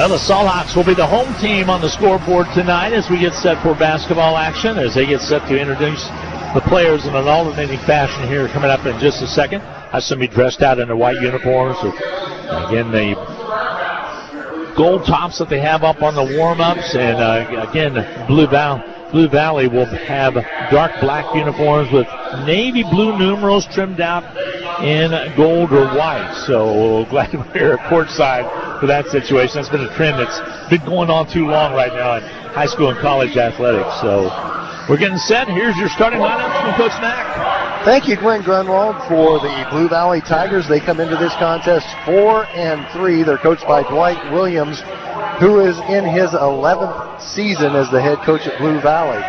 Well, the Salthawks will be the home team on the scoreboard tonight as we get set for basketball action, as they get set to introduce the players in an alternating fashion here coming up in just a second. Has somebody dressed out in their white uniforms with, again, the gold tops that they have up on the warm-ups, and again, Blue Valley will have dark black uniforms with navy blue numerals trimmed out in gold or white. So glad we're here at courtside for that situation. That's been a trend that's been going on too long right now in high school and college athletics. So we're getting set. Here's your starting lineups from Coach Mack. Thank you, Glenn Grunwald, for the Blue Valley Tigers. They come into this contest 4-3. They're coached by Dwight Williams, who is in his 11th season as the head coach at Blue Valley.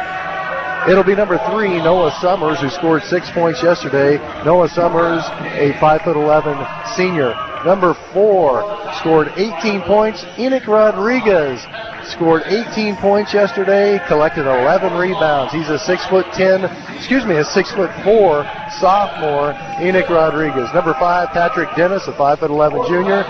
It'll be number 3, Noah Summers, who scored 6 points yesterday. Noah Summers, a 5'11" senior. Number 4 scored 18 points. Enoch Rodriguez scored 18 points yesterday, collected 11 rebounds. He's a 6'4" sophomore, Enoch Rodriguez. Number 5, Patrick Dennis, a 5'11" junior.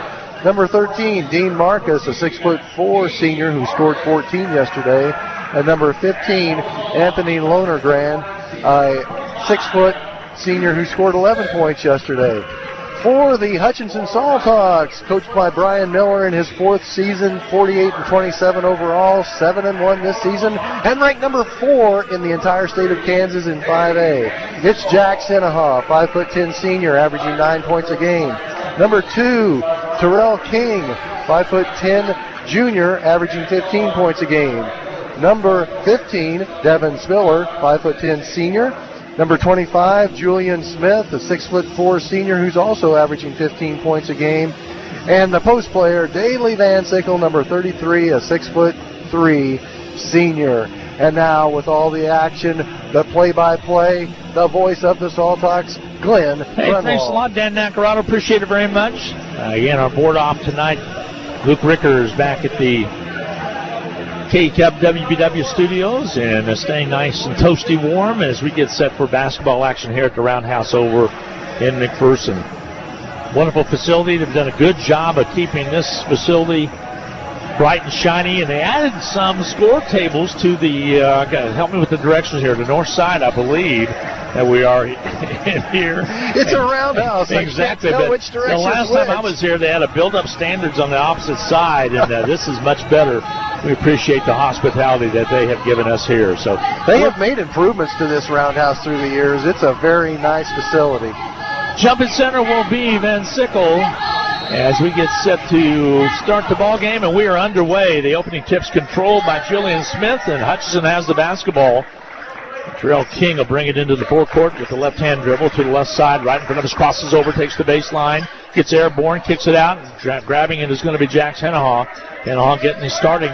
Number 13, Dean Marcus, a 6'4" senior who scored 14 yesterday. And number 15, Anthony Lonergren, a 6' senior who scored 11 points yesterday. For the Hutchinson Salthawks, coached by Brian Miller in his 4th season, 48-27 overall, 7-1 this season, and ranked number 4 in the entire state of Kansas in 5A. It's Jack Senaha, 5'10" senior, averaging 9 points a game. Number 2, Terrell King, 5'10" junior, averaging 15 points a game. Number 15, Devin Spiller, 5'10" senior. Number 25, Julian Smith, a 6'4" senior who's also averaging 15 points a game. And the post player, Daley Van Sickle, number 33, a 6'3" senior. And now with all the action, the play-by-play, the voice of the Salthawks, Glenn Grunwald. Thanks a lot, Dan Nacarado. Appreciate it very much. Again, our board off tonight, Luke Ricker is back at the K-Cup WBW studios and staying nice and toasty warm as we get set for basketball action here at the Roundhouse over in McPherson. Wonderful facility. They've done a good job of keeping this facility bright and shiny, and they added some score tables to the, help me with the directions here, the north side, I believe, that we are in here. It's a roundhouse. Exactly. I can't tell which direction. The last time I was here, they had a build-up standards on the opposite side, and this is much better. We appreciate the hospitality that they have given us here. So they have made improvements to this roundhouse through the years. It's a very nice facility. Jumping center will be Van Sickle as we get set to start the ball game, and we are underway. The opening tip's controlled by Julian Smith, and Hutchinson has the basketball. Terrell King will bring it into the forecourt with the left-hand dribble to the left side, right in front of us, crosses over, takes the baseline, gets airborne, kicks it out, grabbing it is going to be Jack Senaha. Senaha getting his starting.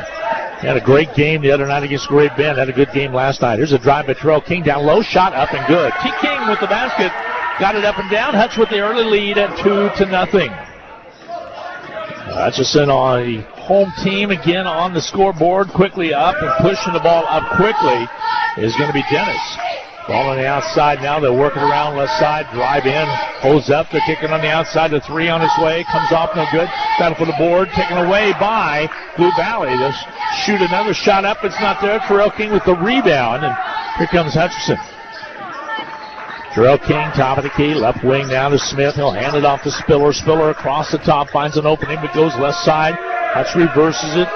He had a great game the other night against Great Bend, had a good game last night. Here's a drive by Terrell King, down low, shot up and good. T. King with the basket, got it up and down. Hutch with the early lead at 2-0. Hutchinson on the home team again on the scoreboard, quickly up and pushing the ball up quickly is going to be Dennis. Ball on the outside now. They'll work it around left side, drive in, holds up. They're kicking on the outside. The 3 on its way, comes off no good. Battle for the board, taken away by Blue Valley. They'll shoot another shot up. It's not there. Terrell King with the rebound, and here comes Hutchinson. Terrell King, top of the key, left wing now to Smith. He'll hand it off to Spiller. Spiller across the top, finds an opening, but goes left side. Hutch reverses it,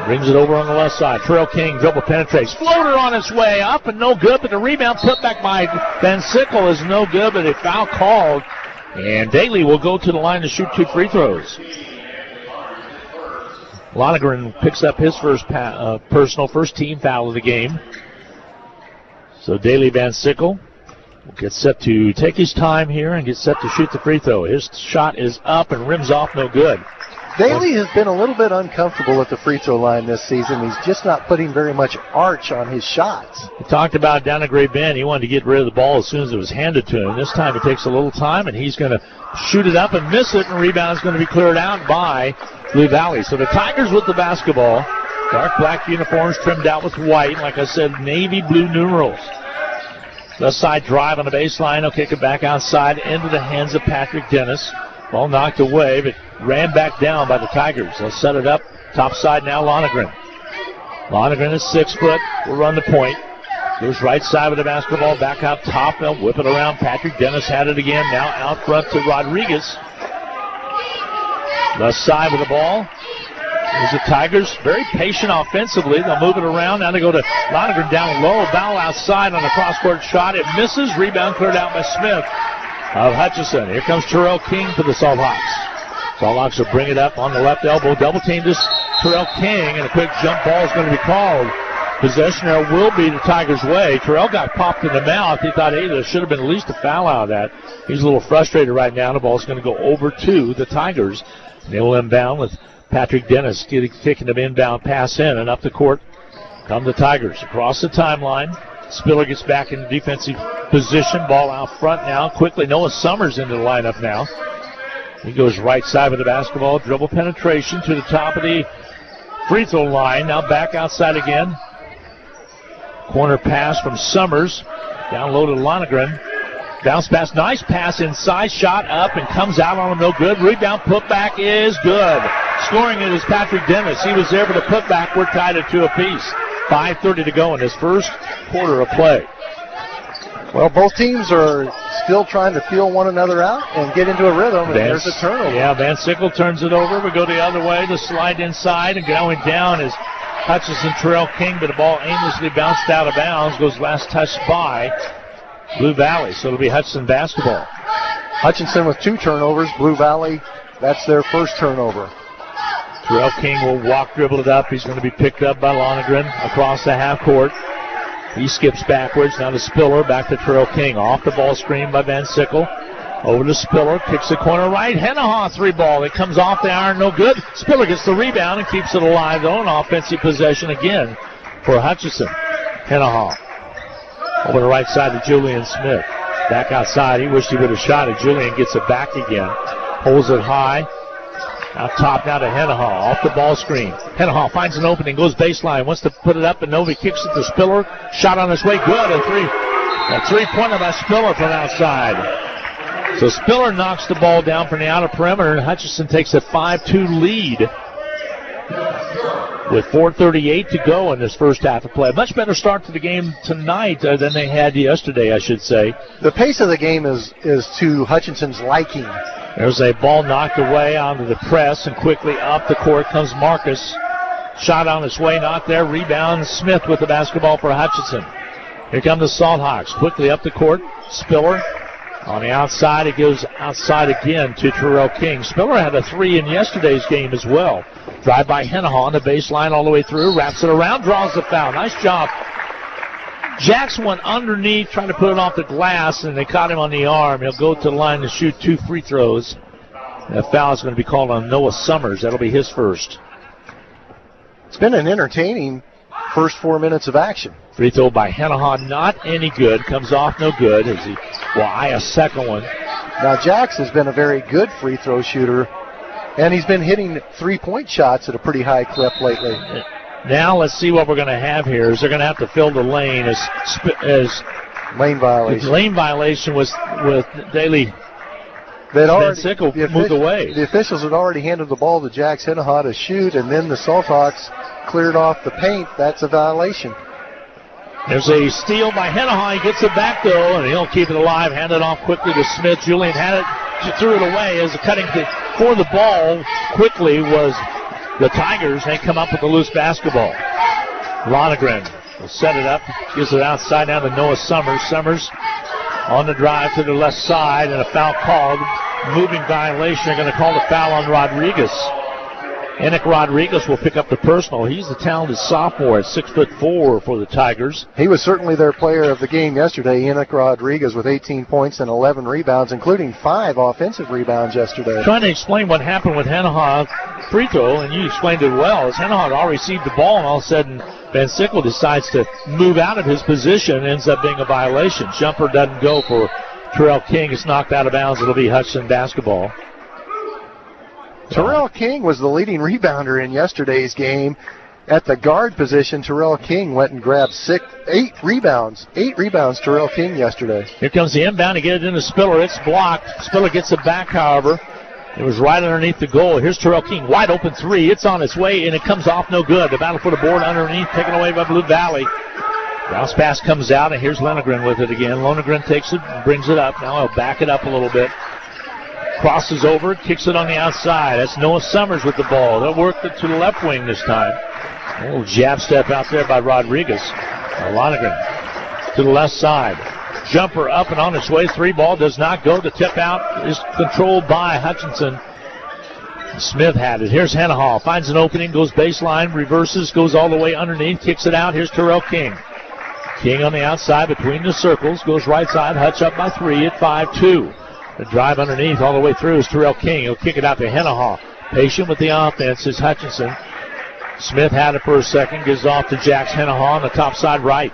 brings it over on the left side. Terrell King, dribble penetrates. Floater on its way up and no good, but the rebound put back by Van Sickle is no good, but a foul called. And Daly will go to the line to shoot 2 free throws. Lonergan picks up his first first team foul of the game. So Daly Van Sickle will get set to take his time here and get set to shoot the free throw. His shot is up and rims off no good. Daly has been a little bit uncomfortable at the free throw line this season. He's just not putting very much arch on his shots. We talked about down at Great Bend. He wanted to get rid of the ball as soon as it was handed to him. This time it takes a little time, and he's going to shoot it up and miss it, and the rebound is going to be cleared out by Blue Valley. So the Tigers with the basketball. Dark black uniforms trimmed out with white. Like I said, navy blue numerals. Left side drive on the baseline. He'll kick it back outside into the hands of Patrick Dennis. Ball knocked away, but ran back down by the Tigers. They'll set it up Top side now, Lonergan. Lonergan is 6 foot. Will run the point. Goes right side with the basketball. Back out top. They'll whip it around. Patrick Dennis had it again. Now out front to Rodriguez. Left side with the ball. Here's the Tigers. Very patient offensively. They'll move it around. Now they go to Lonergan down low. Foul outside on the cross-court shot. It misses. Rebound cleared out by Smith of Hutchinson. Here comes Terrell King for the Salt Hawks. Salt Hawks will bring it up on the left elbow. Double team this Terrell King, and a quick jump ball is going to be called. Possession there will be the Tigers' way. Terrell got popped in the mouth. He thought, hey, there should have been at least a foul out of that. He's a little frustrated right now. The ball's going to go over to the Tigers. They will inbound with Patrick Dennis kicking the inbound pass in, and up the court come the Tigers. Across the timeline, Spiller gets back in defensive position. Ball out front now. Quickly, Noah Summers into the lineup now. He goes right side with the basketball. Dribble penetration to the top of the free throw line. Now back outside again. Corner pass from Summers. Down low to Lonergan. Bounce pass. Nice pass inside. Shot up and comes out on him. No good. Rebound putback is good. Scoring it is Patrick Dennis. He was there for the putback. We're tied at 2 apiece. 5:30 to go in this first quarter of play. Well, both teams are still trying to feel one another out and get into a rhythm, and there's a turnover. Yeah, Van Sickle turns it over. We go the other way. The slide inside, and going down is Hutchinson, Terrell King, but the ball aimlessly bounced out of bounds. Goes last touched by Blue Valley, so it'll be Hutchinson basketball. Hutchinson with 2 turnovers. Blue Valley, that's their first turnover. Terrell King will walk, dribble it up. He's going to be picked up by Lonergan across the half court. He skips backwards. Now to Spiller. Back to Terrell King. Off the ball screen by Van Sickle. Over to Spiller. Kicks the corner right. Hennehaw 3 ball. It comes off the iron. No good. Spiller gets the rebound and keeps it alive, though. An offensive possession again for Hutchinson. Hennehaw. Over the right side to Julian Smith. Back outside. He wished he would have shot it. Julian gets it back again. Holds it high. Out top now to Hennehaw. Off the ball screen. Hennehaw finds an opening. Goes baseline. Wants to put it up, and Novi kicks it to Spiller. Shot on his way. Good. A three-pointer by Spiller from outside. So Spiller knocks the ball down from the outer perimeter, and Hutchinson takes a 5-2 lead with 4:38 to go in this first half of play. Much better start to the game tonight than they had yesterday, I should say. The pace of the game is to Hutchinson's liking. There's a ball knocked away onto the press, and quickly up the court comes Marcus. Shot on its way, not there. Rebound, Smith with the basketball for Hutchinson. Here come the Salt Hawks. Quickly up the court. Spiller on the outside. It goes outside again to Terrell King. Spiller had a 3 in yesterday's game as well. Drive by Hennehaw on the baseline all the way through. Wraps it around, draws the foul. Nice job. Jackson went underneath, trying to put it off the glass, and they caught him on the arm. He'll go to the line to shoot 2 free throws. That foul is going to be called on Noah Summers. That'll be his first. It's been an entertaining first 4 minutes of action. Free throw by Hennehaw, not any good. Comes off no good as he will eye a second one. Now, Jackson's been a very good free throw shooter, and he's been hitting 3-point shots at a pretty high clip lately. Now let's see what we're going to have here. Is they're going to have to fill the lane as lane violation. The lane violation was with Daly. Van Sickle moved away. The officials had already handed the ball to Jax Hennehaw to shoot, and then the Salt Hawks cleared off the paint. That's a violation. There's a steal by Hennehaw. He gets it back, though, and he'll keep it alive. Hand it off quickly to Smith. Julian had it. She threw it away as the cutting for the ball quickly was the Tigers. They come up with the loose basketball. Lonergan will set it up. Gives it outside now to Noah Summers. Summers on the drive to the left side, and a foul called. Moving violation. They're going to call the foul on Rodriguez. Enoch Rodriguez will pick up the personal. He's the talented sophomore at 6'4" for the Tigers. He was certainly their player of the game yesterday. Enoch Rodriguez with 18 points and 11 rebounds, including 5 offensive rebounds yesterday. Trying to explain what happened with Hennehaw free throw, and you explained it well. As Hennehaw had already received the ball, and all of a sudden Van Sickle decides to move out of his position, and ends up being a violation. Jumper doesn't go for Terrell King. It's knocked out of bounds. It'll be Hutchinson basketball. Terrell King was the leading rebounder in yesterday's game. At the guard position, Terrell King went and grabbed 8 rebounds. 8 rebounds, Terrell King yesterday. Here comes the inbound to get it into Spiller. It's blocked. Spiller gets it back, however. It was right underneath the goal. Here's Terrell King, wide open three. It's on its way, and it comes off no good. The battle for the board underneath, taken away by Blue Valley. Bounce pass comes out, and here's Lenegren with it again. Lenegren takes it, brings it up. Now he'll back it up a little bit. Crosses over, kicks it on the outside. That's Noah Summers with the ball. They'll work it to the left wing this time. A little jab step out there by Rodriguez. Lenegren to the left side. Jumper up and on its way. Three ball does not go. The tip out is controlled by Hutchinson. Smith had it. Here's Henahall. Finds an opening, goes baseline, reverses, goes all the way underneath, kicks it out. Here's Terrell King. King on the outside between the circles. Goes right side. Hutch up by 3 at 5-2. The drive underneath all the way through is Terrell King. He'll kick it out to Henahall. Patient with the offense is Hutchinson. Smith had it for a second. Gives off to Jax Henahall on the top side right.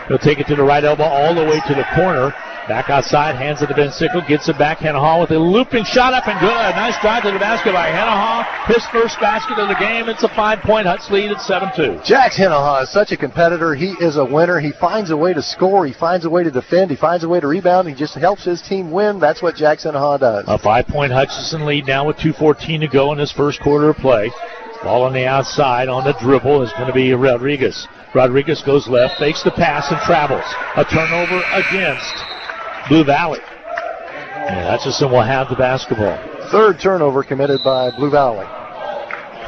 He'll take it to the right elbow all the way to the corner. Back outside, hands it to Ben Sickle, gets it back. Henahall with a looping shot up and good. Nice drive to the basket by Henahall. His first basket of the game. It's a 5-point Hutch lead at 7-2. Jax Henahall is such a competitor. He is a winner. He finds a way to score. He finds a way to defend. He finds a way to rebound. He just helps his team win. That's what Jax Henahall does. A 5-point Hutchinson lead now with 2:14 to go in this first quarter of play. Ball on the outside on the dribble is going to be Rodriguez. Rodriguez goes left, fakes the pass, and travels. A turnover against Blue Valley. And Hutchinson will have the basketball. Third turnover committed by Blue Valley.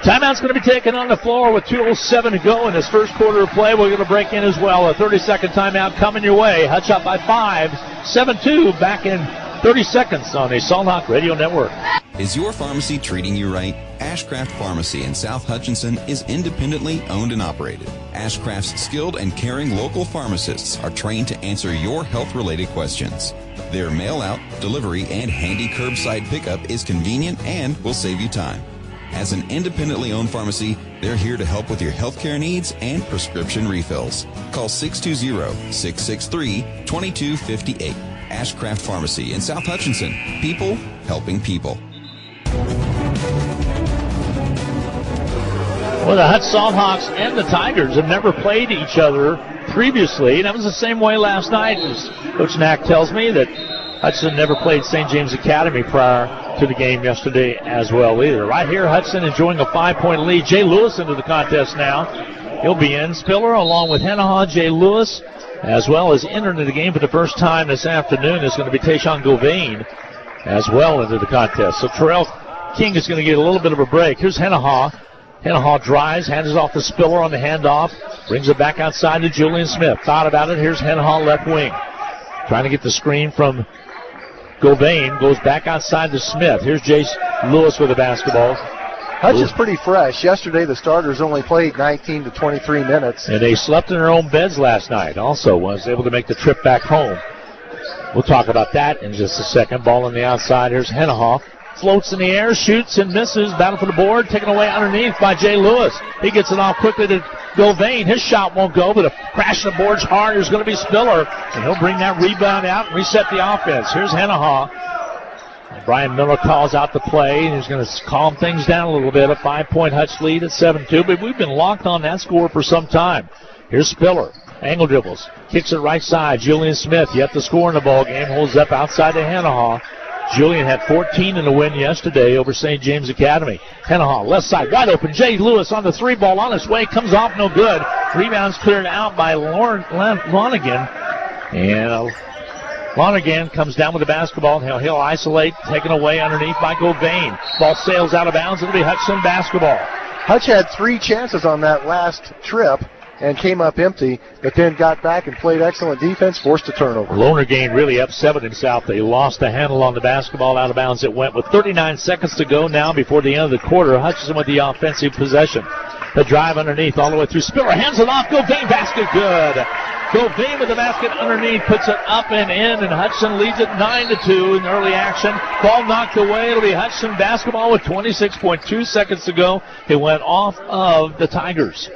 Timeout's going to be taken on the floor with 2:07 to go in this first quarter of play. We're going to break in as well. A 30-second timeout coming your way. Hutch up by 5, 7-2, back in 30 seconds on the Salt Hawk Radio Network. Is your pharmacy treating you right? Ashcraft Pharmacy in South Hutchinson is independently owned and operated. Ashcraft's skilled and caring local pharmacists are trained to answer your health-related questions. Their mail-out, delivery, and handy curbside pickup is convenient and will save you time. As an independently owned pharmacy, they're here to help with your healthcare needs and prescription refills. Call 620-663-2258. Ashcraft Pharmacy in South Hutchinson. People helping people. Well, the Hutch Salt Hawks and the Tigers have never played each other previously. And that was the same way last night. As Coach Knack tells me that Hutchinson never played St. James Academy prior to the game yesterday as well either. Right here, Hutchinson enjoying a 5-point lead. Jay Lewis into the contest now. He'll be in. Spiller along with Henahall, Jay Lewis, as well as entering the game for the first time this afternoon is going to be Tayshawn Govain as well into the contest. So Terrell King is going to get a little bit of a break. Here's Henahall. Henahall drives, hands it off to Spiller on the handoff, brings it back outside to Julian Smith. Thought about it. Here's Henahall left wing. Trying to get the screen from Govain. Goes back outside to Smith. Here's Jace Lewis with the basketball. Hutch is pretty fresh. Yesterday the starters only played 19 to 23 minutes. And they slept in their own beds last night. Also was able to make the trip back home. We'll talk about that in just a second. Ball on the outside. Here's Henahall. Floats in the air, shoots and misses. Battle for the board, taken away underneath by Jay Lewis. He gets it off quickly to Govain. His shot won't go, but a crash in the board's hard. There's going to be Spiller, and he'll bring that rebound out and reset the offense. Here's Henahall. Brian Miller calls out the play, and he's going to calm things down a little bit. A 5-point Hutch lead at 7-2, but we've been locked on that score for some time. Here's Spiller. Angle dribbles. Kicks it right side. Julian Smith yet to score in the ball game. Holds up outside to Henahall. Julian had 14 in the win yesterday over St. James Academy. Henahall, left side, wide open. Jay Lewis on the 3-ball on his way. Comes off no good. Rebounds cleared out by Lonergan. And Lonergan comes down with the basketball. He'll isolate, taken away underneath by Govain. Ball sails out of bounds. It'll be Hutchinson basketball. Hutch had 3 chances on that last trip and came up empty, but then got back and played excellent defense, forced a turnover. Lonergan really upset with himself. They lost the handle on the basketball. Out of bounds it went with 39 seconds to go now before the end of the quarter. Hutchinson with the offensive possession. The drive underneath all the way through. Spiller hands it off. Govain basket good. Govain with the basket underneath, puts it up and in, and Hutchinson leads it 9-2 in early action. Ball knocked away. It'll be Hutchinson basketball with 26.2 seconds to go. It went off of the Tigers.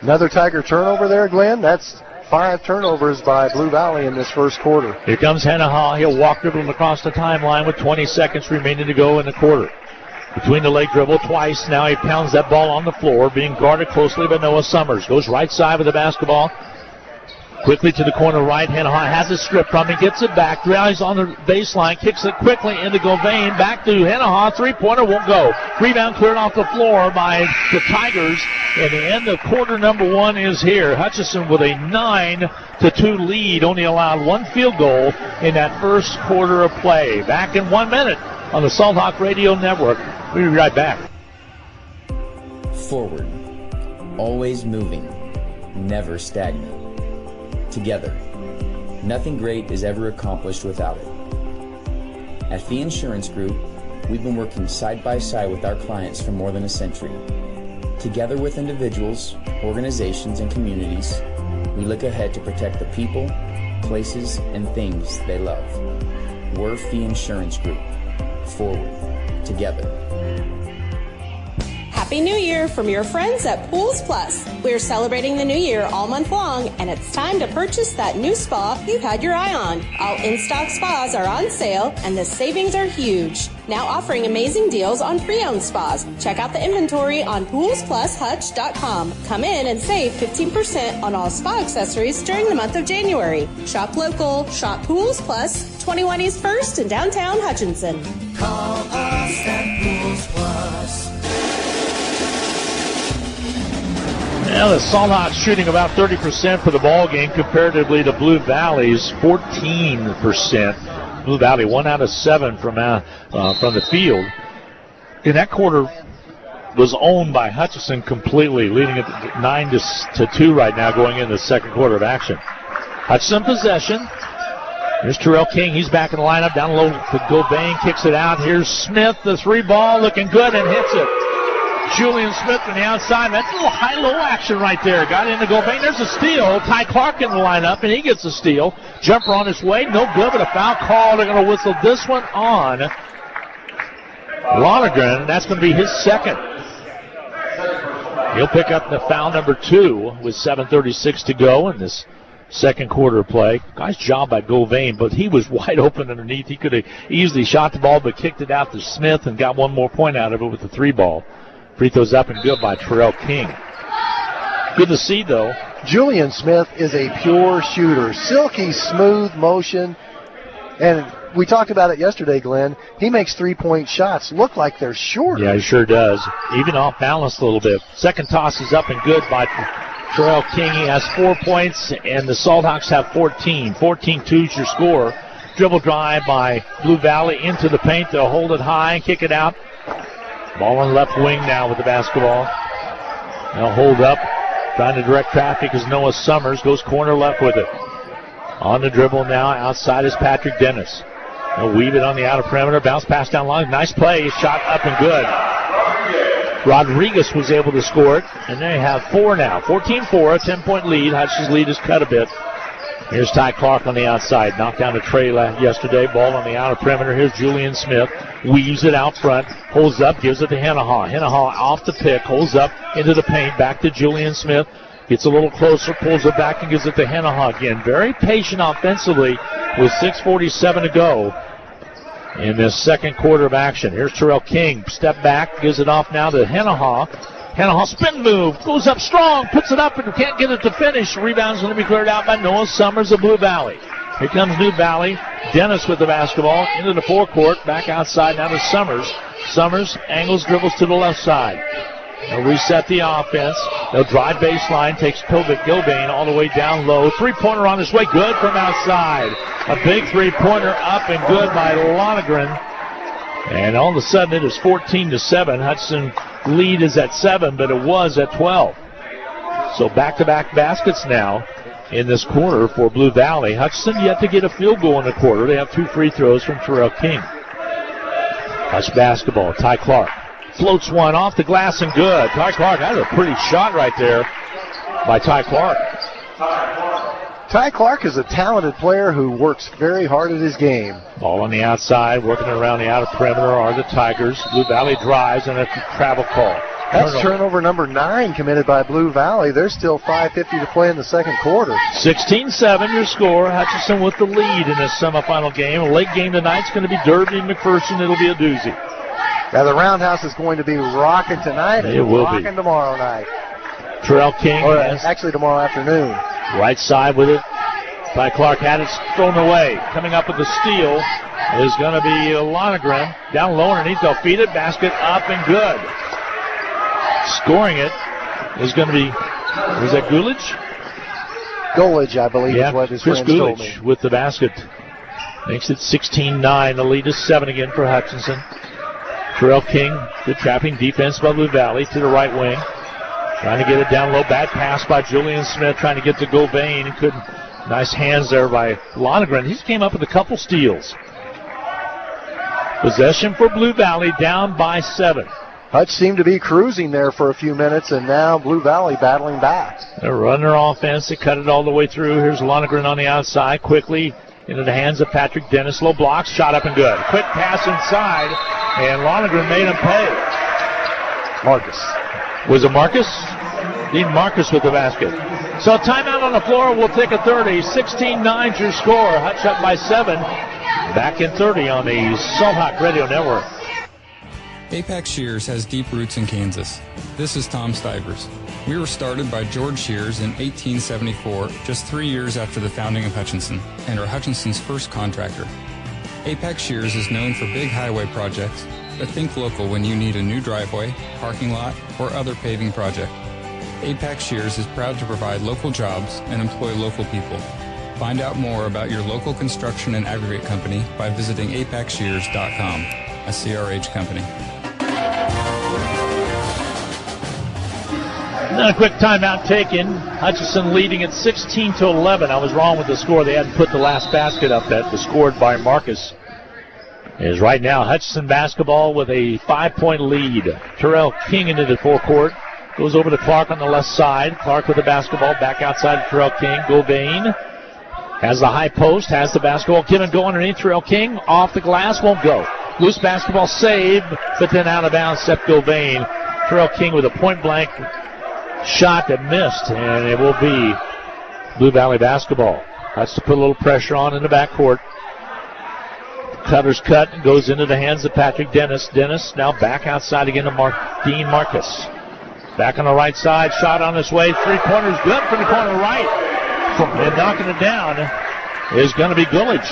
Another Tiger turnover there, Glenn. That's 5 turnovers by Blue Valley in this first quarter. Here comes Henahall. He'll walk dribbling across the timeline with 20 seconds remaining to go in the quarter. Between the leg dribble twice. Now he pounds that ball on the floor, being guarded closely by Noah Summers. Goes right side with the basketball. Quickly to the corner right. Hanahan has it stripped from him. Gets it back. Rallies on the baseline. Kicks it quickly into Govain. Back to Hanahan. Three-pointer won't go. Rebound cleared off the floor by the Tigers. And the end of quarter number 1 is here. Hutchinson with a 9-2 lead. Only allowed 1 field goal in that first quarter of play. Back in 1 minute on the Salt Hawk Radio Network. We'll be right back. Forward. Always moving. Never stagnant. Together. Nothing great is ever accomplished without it. At Fee Insurance Group, we've been working side by side with our clients for more than a century. Together with individuals, organizations, and communities, we look ahead to protect the people, places, and things they love. We're Fee Insurance Group. Forward. Together. Happy New Year from your friends at Pools Plus. We're celebrating the new year all month long, and it's time to purchase that new spa you've had your eye on. All in-stock spas are on sale, and the savings are huge. Now offering amazing deals on pre-owned spas. Check out the inventory on poolsplushutch.com. Come in and save 15% on all spa accessories during the month of January. Shop local, shop Pools Plus, 21 East 1st in downtown Hutchinson. Call us at Pools Plus. Now the Salt Hawks shooting about 30% for the ball game comparatively to Blue Valley's 14%. Blue Valley 1 out of 7 from the field. And that quarter was owned by Hutchinson completely, leading it 9-2 right now going into the second quarter of action. Hutchinson possession. Here's Terrell King. He's back in the lineup. Down low to Gobain. Kicks it out. Here's Smith. The 3-ball looking good and hits it. Julian Smith on the outside. That's a little high-low action right there. Got into Gobain. There's a steal. Ty Clark in the lineup, and he gets a steal. Jumper on his way. No good, but a foul call. They're going to whistle this one on Lonergan. That's going to be his second. He'll pick up the foul number 2 with 7:36 to go in this second quarter play. Nice job by Govain, but he was wide open underneath. He could have easily shot the ball, but kicked it out to Smith and got one more point out of it with the 3-ball. Free throws up and good by Terrell King. Good to see, though. Julian Smith is a pure shooter. Silky, smooth motion. And we talked about it yesterday, Glenn. He makes 3-point shots look like they're short. Yeah, he sure does. Even off balance a little bit. Second toss is up and good by Terrell King. He has 4 points, and the Salt Hawks have 14. 14-2 is your score. Dribble drive by Blue Valley into the paint. They'll hold it high and kick it out. Ball on left wing now with the basketball. They'll hold up. Trying to direct traffic is Noah Summers. Goes corner left with it. On the dribble now. Outside is Patrick Dennis. They'll weave it on the outer perimeter. Bounce pass down line. Nice play. Shot up and good. Rodriguez was able to score it. And they have 4 now. 14-4. A 10-point lead. Hutch's lead is cut a bit. Here's Ty Clark on the outside. Knocked down a tray yesterday. Ball on the outer perimeter. Here's Julian Smith. Weaves it out front. Holds up. Gives it to Hanahan. Hanahan off the pick. Holds up into the paint. Back to Julian Smith. Gets a little closer. Pulls it back and gives it to Hanahan again. Very patient offensively with 6:47 to go in this second quarter of action. Here's Terrell King. Step back. Gives it off now to Hanahan. Hanahan spin move, goes up strong, puts it up and can't get it to finish. Rebound's going to be cleared out by Noah Summers of Blue Valley. Here comes New Valley. Dennis with the basketball into the forecourt. Back outside now to Summers. Summers angles, dribbles to the left side. They'll reset the offense. They'll drive baseline, takes Gobain all the way down low. 3-pointer on his way, good from outside. A big 3-pointer up and good by Lonergan. And all of a sudden it is 14-7. Hudson lead is at 7, but it was at 12. So back-to-back baskets now in this quarter for Blue Valley. Hutchinson yet to get a field goal in the quarter. They have 2 free throws from Terrell King. Hutch basketball. Ty Clark floats one off the glass and good. Ty Clark, that was a pretty shot right there by Ty Clark. Ty Clark is a talented player who works very hard at his game. Ball on the outside, working around the outer perimeter are the Tigers. Blue Valley drives and a travel call. That's turnover number 9 committed by Blue Valley. There's still 5:50 to play in the second quarter. 16-7 your score. Hutchinson with the lead in this semifinal game. A late game tonight's going to be Derby and McPherson. It'll be a doozy. Now the Roundhouse is going to be rocking tonight. It will be. Rocking tomorrow night. Terrell King. Or actually tomorrow afternoon. Right side with it. by Clark. Had it thrown away. Coming up with the steal is going to be Lonergan. Down low underneath. They'll feed it. Basket up and good. Scoring it is going to be, was that Gulich? Gulich, I believe, is what his Chris friends told me. Gulich with the basket. Makes it 16-9. The lead is 7 again for Hutchinson. Terrell King, good trapping defense by Blue Valley to the right wing. Trying to get it down low. Bad pass by Julian Smith. Trying to get to Gouvain. And couldn't. Nice hands there by Lonergan. He's came up with a couple steals. Possession for Blue Valley, down by 7. Hutch seemed to be cruising there for a few minutes, and now Blue Valley battling back. They're running their offense. They cut it all the way through. Here's Lonergan on the outside. Quickly into the hands of Patrick Dennis. Low blocks. Shot up and good. Quick pass inside, and Lonergan made him pay. Marcus. Was it Marcus? Dean Marcus with the basket. So timeout on the floor. We'll take a 30. 16-9 your score. Hutch up by 7. Back in 30 on the Salt Hawk Radio Network. Apex Shears has deep roots in Kansas. This is Tom Stivers. We were started by George Shears in 1874, just 3 years after the founding of Hutchinson, and are Hutchinson's first contractor. Apex Shears is known for big highway projects, but think local when you need a new driveway, parking lot, or other paving project. Apex Shears is proud to provide local jobs and employ local people. Find out more about your local construction and aggregate company by visiting apexshears.com, a CRH company. And then a quick timeout taken. Hutchinson leading at 16-11. I was wrong with the score. They hadn't put the last basket up that was scored by Marcus. It is right now Hutchinson basketball with a 5-point lead. Terrell King into the forecourt. Goes over to Clark on the left side. Clark with the basketball back outside of Terrell King. Gouvain has the high post, has the basketball. Given go underneath Terrell King. Off the glass, won't go. Loose basketball saved, but then out of bounds, Seth Gouvain. Terrell King with a point-blank shot that missed, and it will be Blue Valley basketball. Has to put a little pressure on in the backcourt. Cutter's cut and goes into the hands of Patrick Dennis. Dennis now back outside again to Dean Marcus. Back on the right side, shot on his way. Three-pointers good from the corner right. And knocking it down is going to be Gulich.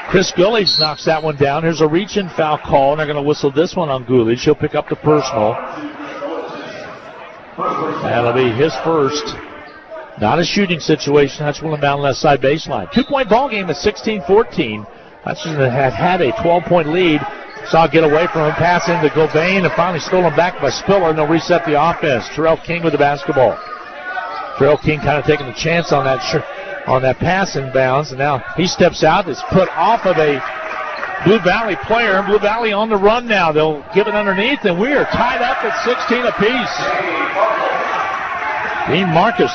Chris Gulich knocks that one down. Here's a reach-in foul call, and they're going to whistle this one on Gulich. He'll pick up the personal. That'll be his first. Not a shooting situation. Hutch will inbound left side baseline. 2-point ball game at 16-14. Hutchinson had a 12-point lead. Saw it get away from him, pass into Gouvain, and finally stolen back by Spiller, and they'll reset the offense. Terrell King with the basketball. Terrell King kind of taking the chance on that pass inbounds, and now he steps out. It's put off of a Blue Valley player. Blue Valley on the run now. They'll give it underneath, and we are tied up at 16 apiece. Dean Marcus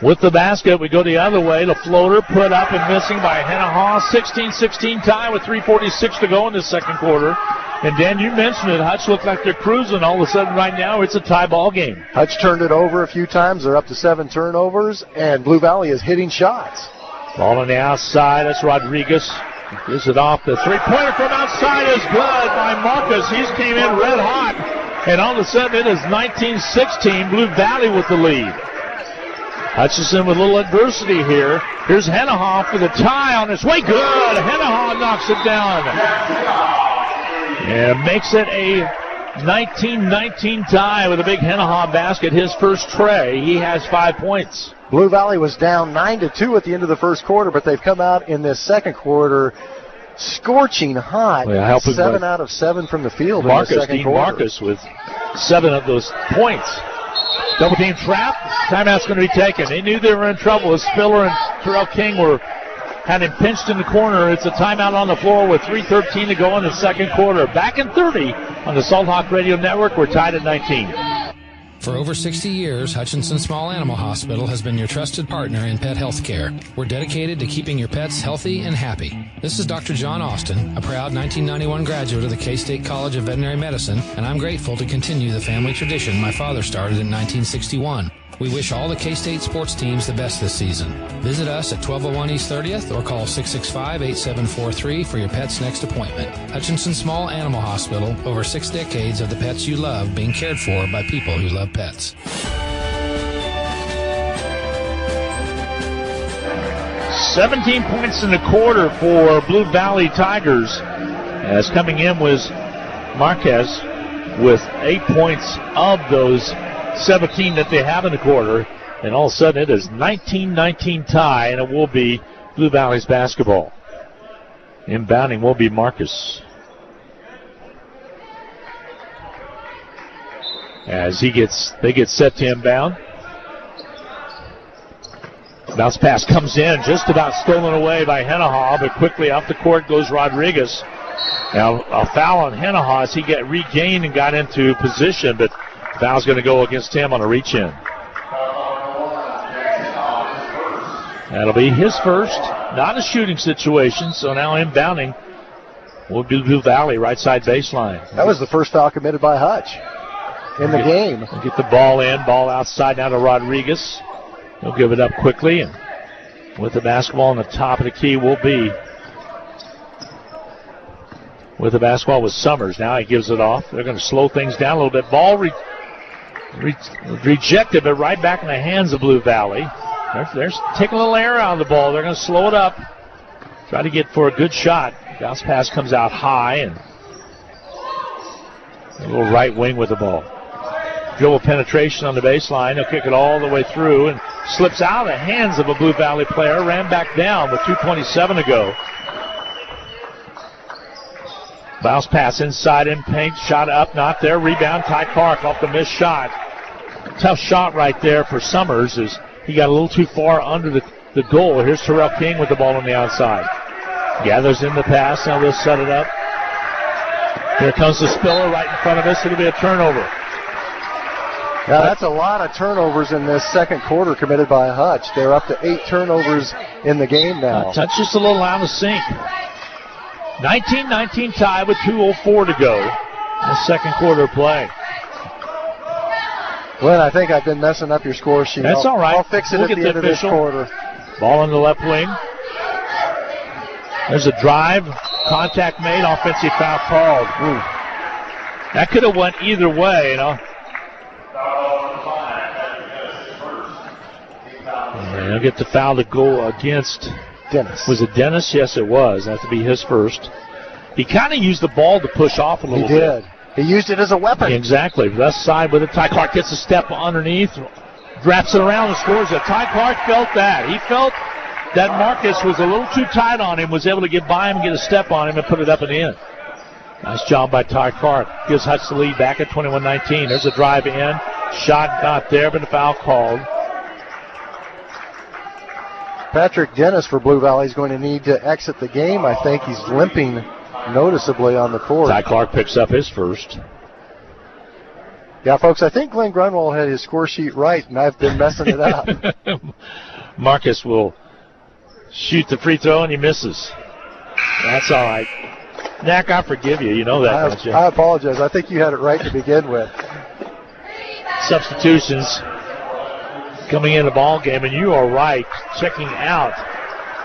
with the basket. We go the other way. The floater put up and missing by Hennahaw. 16-16 tie with 3:46 to go in the second quarter. And Dan, you mentioned it. Hutch looked like they're cruising. All of a sudden right now it's a tie ball game. Hutch turned it over a few times. They're up to 7 turnovers, and Blue Valley is hitting shots. Ball on the outside. That's Rodriguez. Gives it off. The three-pointer from outside is good by Marcus. He's came in red hot. And all of a sudden it is 19-16. Blue Valley with the lead. Hutchinson with a little adversity here. Here's Hennahaw for the tie on his way. Good. Hennahaw knocks it down. And makes it a 19-19 tie with a big Hennahaw basket. His first tray. He has 5 points. Blue Valley was down 9-2 at the end of the first quarter, but they've come out in this second quarter scorching hot. 7 out of 7 from the field in the second quarter. Marcus with 7 of those points. Double team trap. Timeout's going to be taken. They knew they were in trouble as Spiller and Terrell King had him pinched in the corner. It's a timeout on the floor with 3:13 to go in the second quarter. Back in 30 on the Salt Hawk Radio Network. We're tied at 19. For over 60 years, Hutchinson Small Animal Hospital has been your trusted partner in pet health care. We're dedicated to keeping your pets healthy and happy. This is Dr. John Austin, a proud 1991 graduate of the K-State College of Veterinary Medicine, and I'm grateful to continue the family tradition my father started in 1961. We wish all the K-State sports teams the best this season. Visit us at 1201 East 30th or call 665-8743 for your pet's next appointment. Hutchinson Small Animal Hospital, over 6 decades of the pets you love being cared for by people who love pets. 17 points in the quarter for Blue Valley Tigers. As coming in was Marquez with 8 points of those 17 that they have in the quarter. And all of a sudden it is 19-19 tie, and it will be Blue Valley's basketball. Inbounding will be Marcus. As they get set to inbound. Bounce pass comes in, just about stolen away by Hennahaw, but quickly off the court goes Rodriguez. Now a foul on Hennahaw as he regained and got into position, but foul's going to go against him on a reach-in. That'll be his first, not a shooting situation, so now inbounding will be Blue Valley, right side baseline. That was the first foul committed by Hutch in the game. Get the ball in, ball outside now to Rodriguez. He'll give it up quickly, and with the basketball on the top of the key will be with the basketball with Summers. Now he gives it off. They're going to slow things down a little bit. Ball rejected, but right back in the hands of Blue Valley. They're taking a little air out of the ball. They're going to slow it up. Try to get for a good shot. Bounce pass comes out high, and a little right wing with the ball. Dribble penetration on the baseline. They'll kick it all the way through and slips out of the hands of a Blue Valley player. Ran back down with 2:27 to go. Bounce pass inside in paint. Shot up, not there. Rebound, Ty Clark off the missed shot. Tough shot right there for Summers as he got a little too far under the goal. Here's Terrell King with the ball on the outside. Gathers in the pass. Now they'll set it up. Here comes the Spiller right in front of us. It'll be a turnover. Now that's a lot of turnovers in this second quarter committed by Hutch. They're up to 8 turnovers in the game now. Touch just a little out of sync. 19-19 tie with 2:04 to go in the second quarter play. Glenn, I think I've been messing up your score sheet. That's all right. I'll fix it at the end of this quarter. Ball in the left wing. There's a drive. Contact made. Offensive foul called. Ooh. That could have went either way, you know. And he'll get the foul to go against Dennis. Was it Dennis? Yes, it was. That to be his first. He kind of used the ball to push off a little bit. He did. He used it as a weapon. Exactly. Left side with it. Ty Clark gets a step underneath, wraps it around and scores it. Ty Clark felt that. He felt that Marcus was a little too tight on him, was able to get by him and get a step on him and put it up and in. Nice job by Ty Clark. Gives Hutch the lead back at 21-19. There's a drive in. Shot not there, but a foul called. Patrick Dennis for Blue Valley is going to need to exit the game. I think he's limping noticeably on the court. Ty Clark picks up his first. Yeah, folks, I think Glenn Grunwald had his score sheet right, and I've been messing it up. Marcus will shoot the free throw, and he misses. That's all right. Knack, I forgive you. You know that, don't you? I apologize. I think you had it right to begin with. Substitutions coming in the ball game, and you are right. Checking out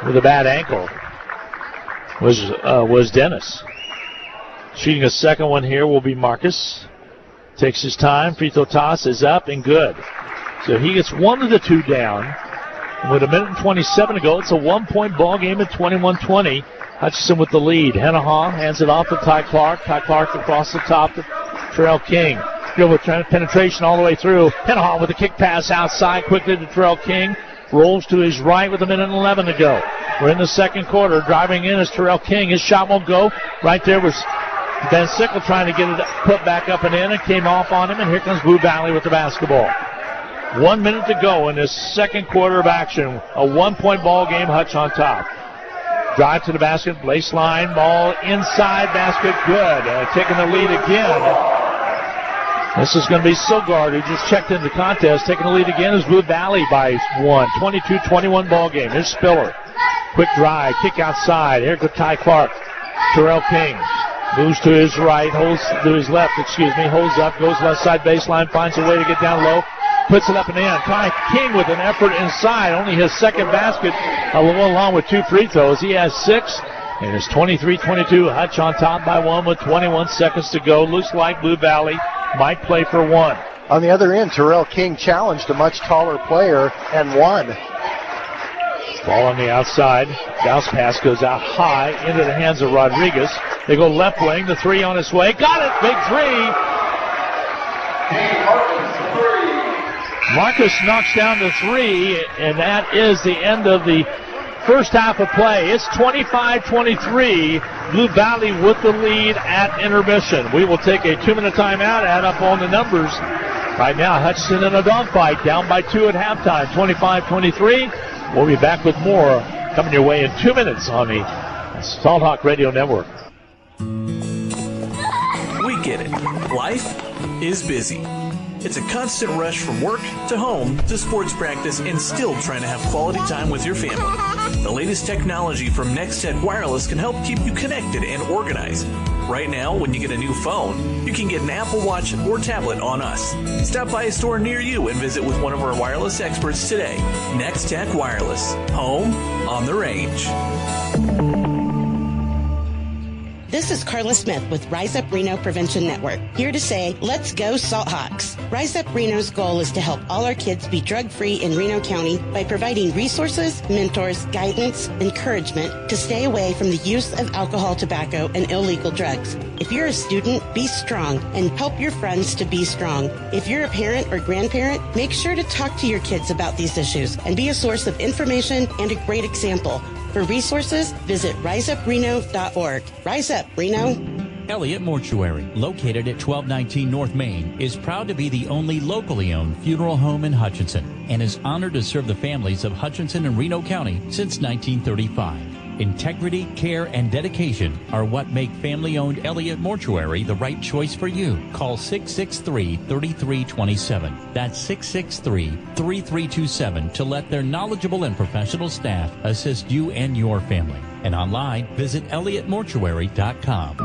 with a bad ankle was Dennis. Shooting a second one here will be Marcus. Takes his time. Free throw toss is up and good. So he gets one of the two down. With 1:27 to go, it's a 1-point ball game at 21-20. Hutchinson with the lead. Hennahaw hands it off to Ty Clark. Ty Clark across the top to Terrell King. Dribble penetration all the way through. Hennahaw with a kick pass outside quickly to Terrell King. Rolls to his right with 1:11 to go. We're in the second quarter. Driving in is Terrell King. His shot won't go. Right there was Ben Sickle trying to get it put back up and in. It came off on him, and here comes Blue Valley with the basketball. 1 minute to go in this second quarter of action. A 1-point ball game. Hutch on top. Drive to the basket. Baseline. Ball inside basket. Good. Taking the lead again. This is going to be Silgard, who just checked into the contest. Taking the lead again is Blue Valley by 1. 22-21 ball game. Here's Spiller. Quick drive. Kick outside. Here goes Ty Clark. Terrell King moves to his right. Holds to his left. Holds up. Goes left side baseline. Finds a way to get down low. Puts it up and in. Ty King with an effort inside. Only his second basket, along with 2 free throws. He has 6. And it's 23-22. Hutch on top by 1 with 21 seconds to go. Looks like Blue Valley might play for 1. On the other end, Terrell King challenged a much taller player and won. Ball on the outside. Bounce pass goes out high into the hands of Rodriguez. They go left wing. The three on its way. Got it. Big three. Marcus knocks down the three, and that is the end of the first half of play. It's 25-23. Blue Valley with the lead at intermission. We will take a 2-minute timeout, add up all the numbers. Right now, Hutchinson in a dogfight, down by 2 at halftime, 25-23. We'll be back with more coming your way in 2 minutes on the Salt Hawk Radio Network. We get it. Life is busy. It's a constant rush from work to home to sports practice and still trying to have quality time with your family. The latest technology from Nextech Wireless can help keep you connected and organized. Right now, when you get a new phone, you can get an Apple Watch or tablet on us. Stop by a store near you and visit with one of our wireless experts today. Nextech Wireless. Home on the range. This is Carla Smith with Rise Up Reno Prevention Network, here to say, let's go Salt Hawks. Rise Up Reno's goal is to help all our kids be drug-free in Reno County by providing resources, mentors, guidance, encouragement to stay away from the use of alcohol, tobacco, and illegal drugs. If you're a student, be strong and help your friends to be strong. If you're a parent or grandparent, make sure to talk to your kids about these issues and be a source of information and a great example. For resources, visit riseupreno.org. Rise Up, Reno. Elliott Mortuary, located at 1219 North Main, is proud to be the only locally owned funeral home in Hutchinson and is honored to serve the families of Hutchinson and Reno County since 1935. Integrity, care, and dedication are what make family-owned Elliott Mortuary the right choice for you. Call 663-3327. That's 663-3327 to let their knowledgeable and professional staff assist you and your family. And online, visit elliottmortuary.com.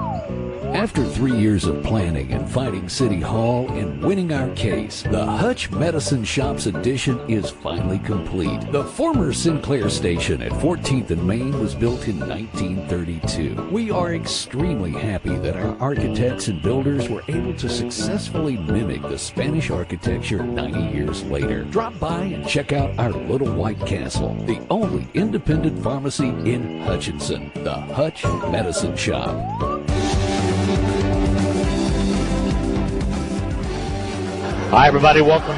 After 3 years of planning and fighting City Hall and winning our case, the Hutch Medicine Shops edition is finally complete. The former Sinclair station at 14th and Main was built in 1932. We are extremely happy that our architects and builders were able to successfully mimic the Spanish architecture 90 years later. Drop by and check out our Little White Castle, the only independent pharmacy in Hutchinson, the Hutch Medicine Shop. Hi, everybody. Welcome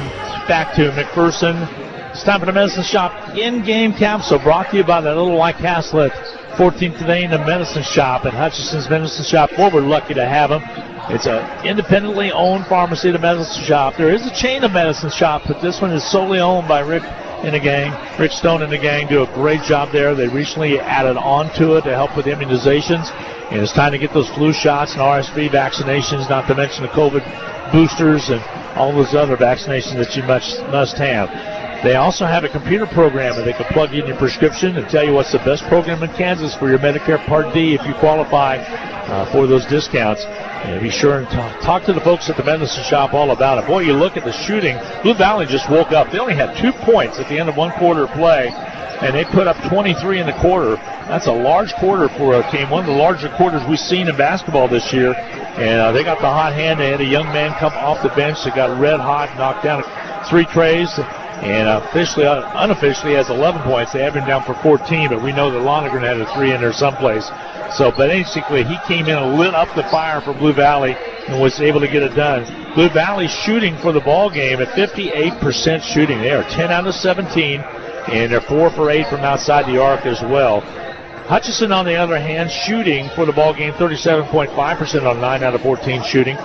back to McPherson. It's time for the Medicine Shop in-game capsule brought to you by the Little White Castle at 14th Main, the Medicine Shop at Hutchinson's Medicine Shop. Well, we're lucky to have them. It's an independently owned pharmacy, the Medicine Shop. There is a chain of medicine shops, but this one is solely owned by Rick and the gang. Rick Stone and the gang do a great job there. They recently added on to it to help with immunizations. And it's time to get those flu shots and RSV vaccinations, not to mention the COVID boosters and all those other vaccinations that you must have. They also have a computer program that they can plug in your prescription and tell you what's the best program in Kansas for your Medicare Part D if you qualify for those discounts. And be sure and talk to the folks at the Medicine Shop all about it. Boy, you look at the shooting. Blue Valley just woke up. They only had 2 points at the end of one quarter of play, and they put up 23 in the quarter. That's a large quarter for a team, one of the larger quarters we've seen in basketball this year. And they got the hot hand. They had a young man come off the bench that got red hot, knocked down 3 trays, and unofficially has 11 points. They have him down for 14, but we know that Lonergan had a 3 in there someplace. So, but basically, he came in and lit up the fire for Blue Valley and was able to get it done. Blue Valley shooting for the ball game at 58% shooting. They are 10 out of 17, and they're 4 for 8 from outside the arc as well. Hutchinson, on the other hand, shooting for the ball game 37.5% on 9 out of 14 shooting.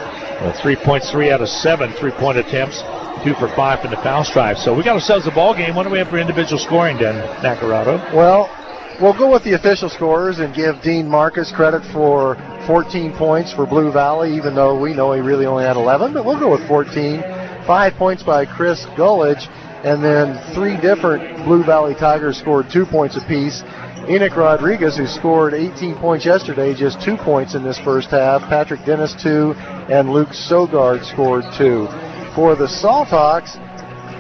3 points, 3 out of 7 3-point attempts, 2 for 5 from the foul stripe. So we got ourselves a ball game. What do we have for individual scoring, then, Nacarado? Well, we'll go with the official scorers and give Dean Marcus credit for 14 points for Blue Valley, even though we know he really only had 11, but we'll go with 14. 5 points by Chris Gullidge, and then 3 different Blue Valley Tigers scored 2 points apiece. Enoch Rodriguez, who scored 18 points yesterday, just 2 points in this first half. Patrick Dennis, 2, and Luke Sogard scored 2. For the Salt Hawks,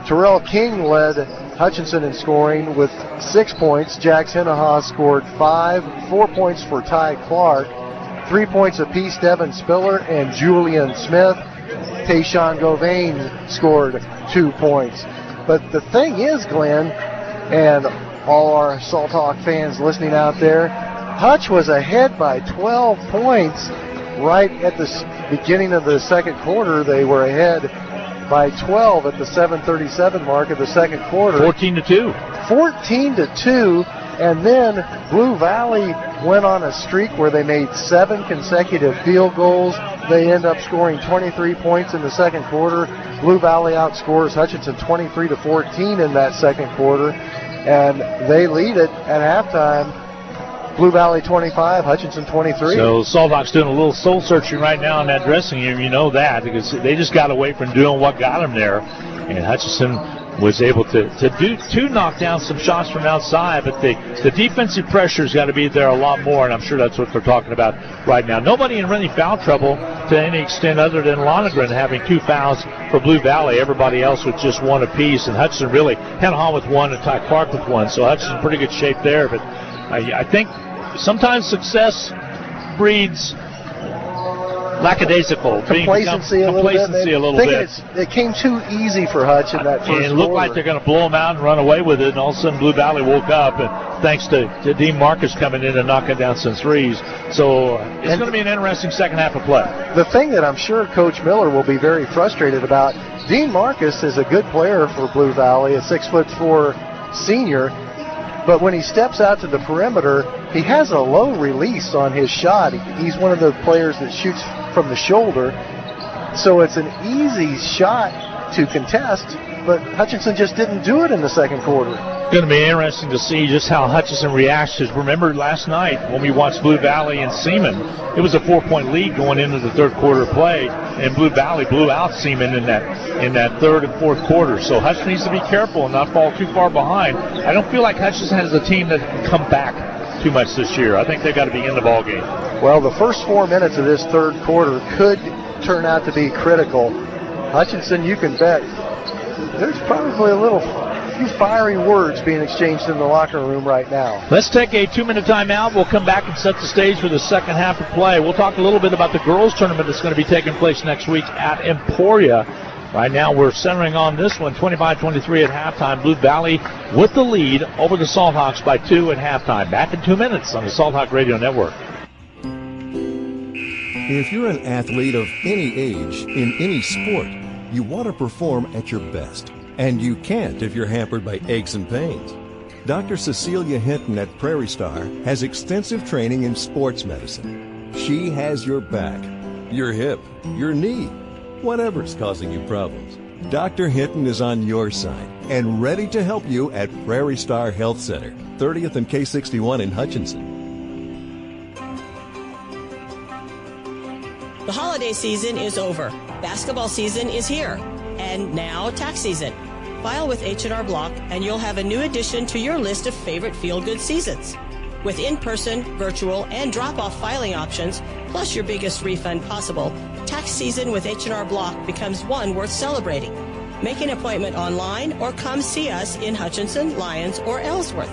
Terrell King led Hutchinson in scoring with 6 points. Jax Hennaha scored 5, 4 points for Ty Clark, 3 points apiece. Devin Spiller and Julian Smith. Tayshawn Govain scored 2 points. But the thing is, Glenn, and all our Salt Hawk fans listening out there. Hutch was ahead by 12 points right at the beginning of the second quarter. They were ahead by 12 at the 7:37 mark of the second quarter. 14-2. 14-2. And then Blue Valley went on a streak where they made 7 consecutive field goals. They end up scoring 23 points in the second quarter. Blue Valley outscores Hutchinson 23-14 in that second quarter. And they lead it at halftime. Blue Valley 25, Hutchinson 23. So Salt Hawks doing a little soul searching right now in that dressing room. You know that because they just got away from doing what got them there. And Hutchinson was able to knock down some shots from outside, but the defensive pressure's got to be there a lot more, and I'm sure that's what they're talking about right now. Nobody in any foul trouble to any extent other than Lonergan having 2 fouls for Blue Valley. Everybody else with just 1 apiece, and Hutchinson really Hen Hall with 1 and Ty Clark with 1, so Hutchinson in pretty good shape there. But I think sometimes success breeds lackadaisical. Complacency a little bit. It came too easy for Hutch in that first quarter. It looked like they're going to blow them out and run away with it, and all of a sudden Blue Valley woke up, and thanks to Dean Marcus coming in and knocking down some threes. So it's going to be an interesting second half of play. The thing that I'm sure Coach Miller will be very frustrated about, Dean Marcus is a good player for Blue Valley, a 6'4" senior. But when he steps out to the perimeter, he has a low release on his shot. He's one of the players that shoots from the shoulder. So it's an easy shot to contest, but Hutchinson just didn't do it in the second quarter. It's going to be interesting to see just how Hutchinson reacts. Remember last night when we watched Blue Valley and Seaman, it was a 4-point lead going into the third quarter play, and Blue Valley blew out Seaman in that third and fourth quarter. So Hutchinson needs to be careful and not fall too far behind. I don't feel like Hutchinson has a team that can come back too much this year. I think they've got to be in the ball game. Well, the first 4 minutes of this third quarter could turn out to be critical. Hutchinson, you can bet there's probably a few fiery words being exchanged in the locker room right now. Let's take a 2-minute timeout. We'll come back and set the stage for the second half of play. We'll talk a little bit about the girls tournament that's going to be taking place next week at Emporia. Right now we're centering on this one, 25-23 at halftime. Blue Valley with the lead over the Salt Hawks by 2 at halftime. Back in 2 minutes on the Salt Hawk Radio Network. If you're an athlete of any age, in any sport, you want to perform at your best. And you can't if you're hampered by aches and pains. Dr. Cecilia Hinton at Prairie Star has extensive training in sports medicine. She has your back, your hip, your knee, whatever's causing you problems. Dr. Hinton is on your side and ready to help you at Prairie Star Health Center, 30th and K61 in Hutchinson. The holiday season is over. Basketball season is here. And now tax season. File with H&R Block and you'll have a new addition to your list of favorite feel-good seasons. With in-person, virtual, and drop-off filing options, plus your biggest refund possible, tax season with H&R Block becomes one worth celebrating. Make an appointment online or come see us in Hutchinson, Lyons, or Ellsworth.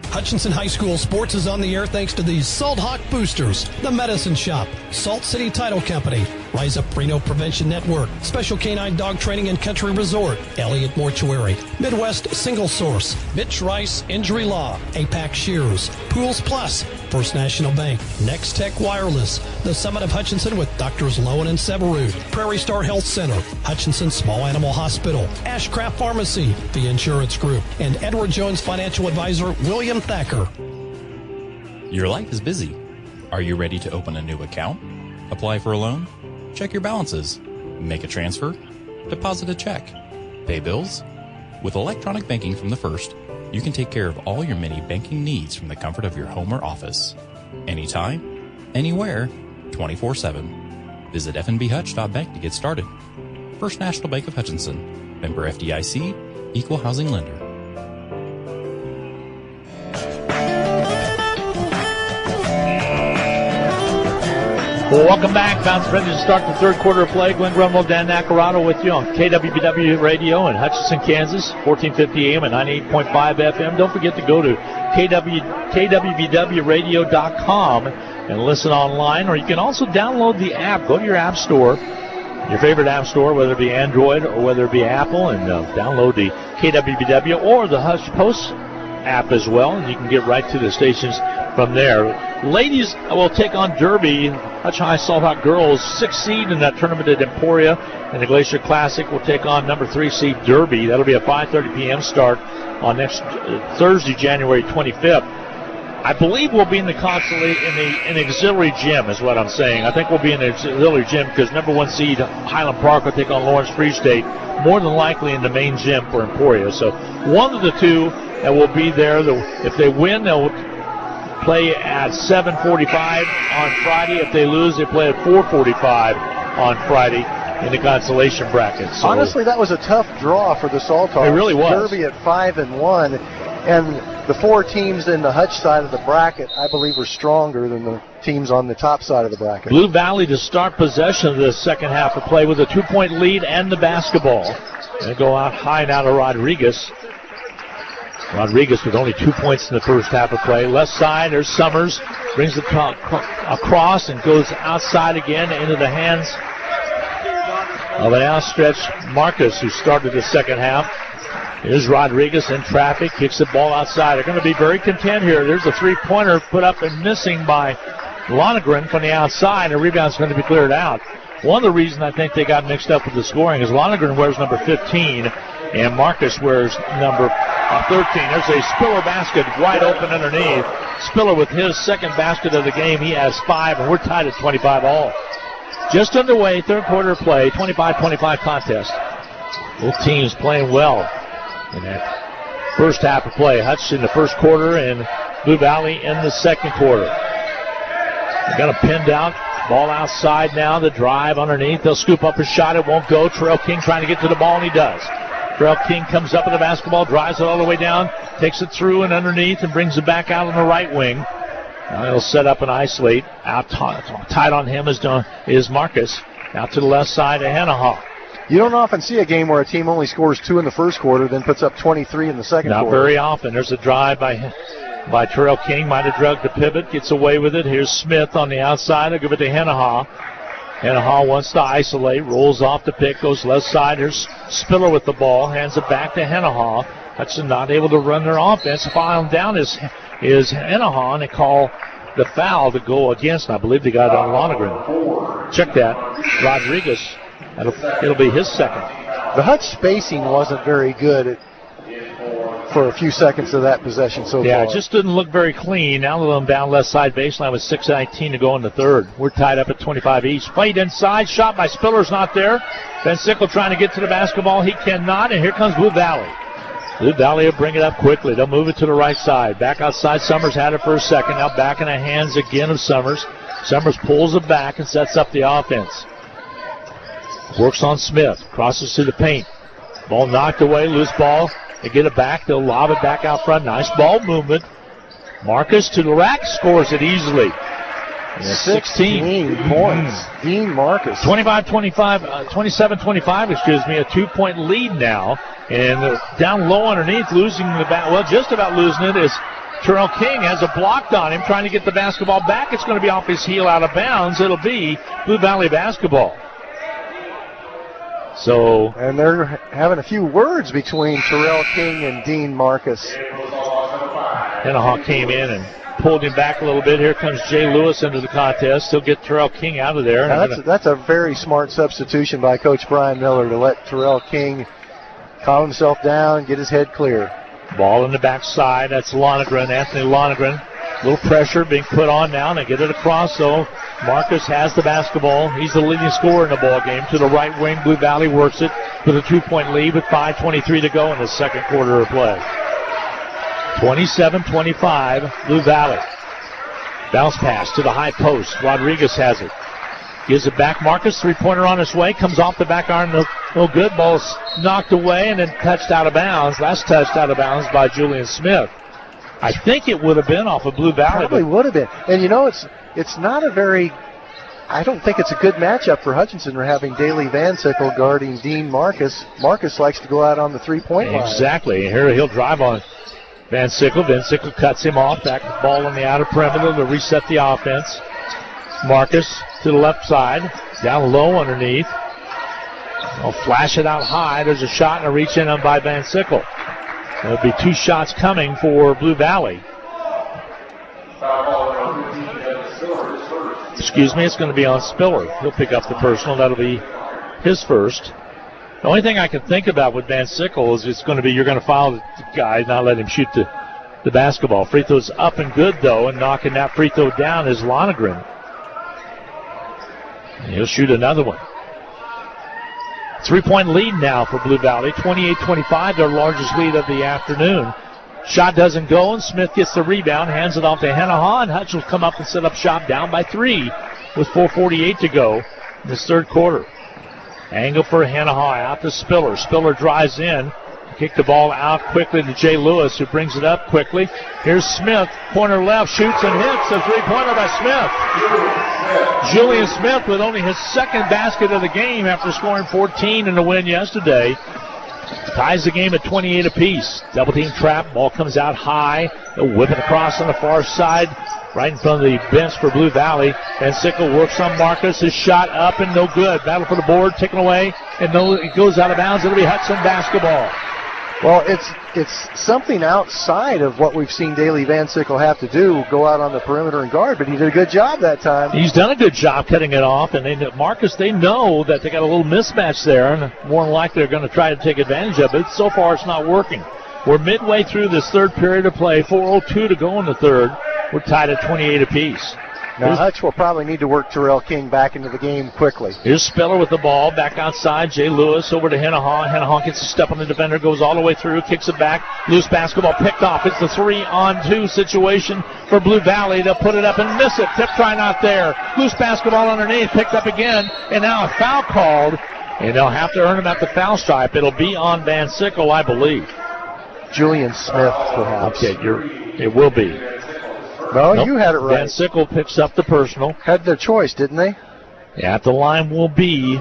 Hutchinson High School sports is on the air thanks to the Salt Hawk Boosters, the Medicine Shop, Salt City Title Company, Rise Up Reno Prevention Network, Special Canine Dog Training and Country Resort, Elliott Mortuary, Midwest Single Source, Mitch Rice Injury Law, APAC Shears, Pools Plus, First National Bank, Next Tech Wireless, the Summit of Hutchinson with Doctors Lowen and Severud, Prairie Star Health Center, Hutchinson Small Animal Hospital, Ashcraft Pharmacy, the Insurance Group, and Edward Jones Financial Advisor William Thacker. Your life is busy. Are you ready to open a new account? Apply for a loan? Check your balances. Make a transfer? Deposit a check? Pay bills? With electronic banking from The First, you can take care of all your many banking needs from the comfort of your home or office. Anytime, anywhere, 24/7. Visit fnbhutch.bank to get started. First National Bank of Hutchinson. Member FDIC, Equal Housing Lender. Well, welcome back. Bounce ready to start the third quarter of play. Glenn Grunwald, Dan Nacarado with you on KWBW Radio in Hutchinson, Kansas, 1450 AM and 98.5 FM. Don't forget to go to kwbwradio.com and listen online, or you can also download the app. Go to your app store your favorite app store, whether it be Android or whether it be Apple, and download the KWBW or the Hutch Post app as well, and you can get right to the stations from there. Ladies will take on Derby. Hutch High Salt Hawk girls, 6th seed in that tournament at Emporia, and the Glacier Classic will take on number 3 seed Derby. That'll be a 5:30 p.m. start on next Thursday, January 25th. I believe we'll be in the auxiliary gym is what I'm saying. I think we'll be in the auxiliary gym because number 1 seed Highland Park will take on Lawrence Free State, more than likely in the main gym for Emporia. So one of the two that will be there. If they win, they'll play at 7:45 on Friday. If they lose, they play at 4:45 on Friday in the consolation bracket. So honestly, that was a tough draw for the Salt Hawks. It really was. Derby at 5-1, and the 4 teams in the Hutch side of the bracket, I believe, were stronger than the teams on the top side of the bracket. Blue Valley to start possession of the second half of play with a 2-point lead and the basketball. They go out high now to Rodriguez. Rodriguez with only 2 points in the first half of play. Left side, there's Summers. Brings the across and goes outside again into the hands of an outstretched Marcus, who started the second half. Here's Rodriguez in traffic, kicks the ball outside. They're going to be very content here. There's a three-pointer put up and missing by Lonergan from the outside. The rebound's going to be cleared out. One of the reasons I think they got mixed up with the scoring is Lonergan wears number 15 and Marcus wears number 13. There's a Spiller basket wide open underneath. Spiller with his second basket of the game. He has 5, and we're tied at 25 all. Just underway, third quarter of play, 25-25 contest. Both teams playing well in that first half of play. Hutch in the first quarter and Blue Valley in the second quarter. They're going to pinned out. Ball outside now, the drive underneath. They'll scoop up a shot. It won't go. Terrell King trying to get to the ball, and he does. Terrell King comes up with the basketball, drives it all the way down, takes it through and underneath, and brings it back out on the right wing. Now he'll set up and isolate. Out tight on him is Marcus. Out to the left side of Hanahaw. You don't often see a game where a team only scores 2 in the first quarter, then puts up 23 in the second quarter. Not very often. There's a drive by Terrell King. Might have drugged the pivot. Gets away with it. Here's Smith on the outside. He'll give it to Hanahaw. Hanahaw wants to isolate. Rolls off the pick. Goes left side. Here's Spiller with the ball. Hands it back to Hanahaw. Hudson not able to run their offense. Filing down is Hanahaw, and they call the foul to go against. I believe they got it on Lonergan. Check that. Rodriguez. It'll be his second. The Hutch spacing wasn't very good for a few seconds of that possession so far. Yeah, it just didn't look very clean. Now they're down left side baseline with 6:19 to go in the third. We're tied up at 25 each. Played inside. Shot by Spiller's not there. Ben Sickle trying to get to the basketball. He cannot, and here comes Blue Valley. Blue Valley will bring it up quickly. They'll move it to the right side. Back outside. Summers had it for a second. Now back in the hands again of Summers. Summers pulls it back and sets up the offense. Works on Smith. Crosses to the paint. Ball knocked away. Loose ball. They get it back. They'll lob it back out front. Nice ball movement. Marcus to the rack. Scores it easily. 16 points. Dean Marcus. 27-25, excuse me. A 2-point lead now. And down low underneath, losing the just about losing it is Terrell King. Has a blocked on him, trying to get the basketball back. It's going to be off his heel out of bounds. It'll be Blue Valley basketball. So, and they're having a few words between Terrell King and Dean Marcus. Hanahaw came in and pulled him back a little bit. Here comes Jay Lewis into the contest. He'll get Terrell King out of there. That's a very smart substitution by Coach Brian Miller to let Terrell King calm himself down, get his head clear. Ball in the backside. That's Lonergan, Anthony Lonergan. A little pressure being put on now, and they get it across, so Marcus has the basketball. He's the leading scorer in the ball game. To the right wing, Blue Valley works it with a 2-point lead with 5:23 to go in the second quarter of play. 27-25, Blue Valley. Bounce pass to the high post. Rodriguez has it. Gives it back. Marcus, three-pointer on his way. Comes off the back iron. No good. Ball's knocked away and then touched out of bounds. Last touched out of bounds by Julian Smith. I think it would have been off of Blue Valley. Probably would have been. And it's not a very, I don't think it's a good matchup for Hutchinson. We're having Daley Van Sickle guarding Dean Marcus. Marcus likes to go out on the three-point line. Exactly. Here he'll drive on Van Sickle. Van Sickle cuts him off. Back the ball on the outer perimeter to reset the offense. Marcus to the left side. Down low underneath. They'll flash it out high. There's a shot and a reach in by Van Sickle. There'll be 2 shots coming for Blue Valley. Excuse me, it's going to be on Spiller. He'll pick up the personal. That'll be his first. The only thing I can think about with Van Sickle is it's going to be you're going to foul the guy, not let him shoot the basketball. Free throw's up and good, though, and knocking that free throw down is Lonergan. And he'll shoot another one. 3-point lead now for Blue Valley, 28-25, their largest lead of the afternoon. Shot doesn't go, and Smith gets the rebound, hands it off to Hennahaw, and Hutch will come up and set up shop down by 3 with 4:48 to go in this third quarter. Angle for Hennahaw, out to Spiller. Spiller drives in, kick the ball out quickly to Jay Lewis, who brings it up quickly. Here's Smith, corner left, shoots and hits, a 3-pointer by Smith. Julian Smith with only his second basket of the game after scoring 14 in the win yesterday. Ties the game at 28 apiece. Double team trap, ball comes out high. They'll whip it across on the far side, right in front of the bench for Blue Valley. Van Sickle works on Marcus. His shot up and no good. Battle for the board, taken away, and no, it goes out of bounds. It'll be Hudson basketball. Well, it's something outside of what we've seen Daly Van Sickle have to do, go out on the perimeter and guard, but he did a good job that time. He's done a good job cutting it off, and Marcus, they know that they got a little mismatch there, and more than likely they're going to try to take advantage of it. So far, it's not working. We're midway through this third period of play, 4:02 to go in the third. We're tied at 28 apiece. Now, Hutch will probably need to work Terrell King back into the game quickly. Here's Spiller with the ball, back outside. Jay Lewis over to Hennahaw. Hennahaw gets a step on the defender, goes all the way through, kicks it back. Loose basketball picked off. It's the 3-on-2 situation for Blue Valley. They'll put it up and miss it. Tip try not there. Loose basketball underneath, picked up again, and now a foul called, and they'll have to earn him at the foul stripe. It'll be on Van Sickle, I believe. Julian Smith, perhaps. Okay, it will be. No, nope. You had it right. Van Sickle picks up the personal. Had their choice, didn't they? At the line will be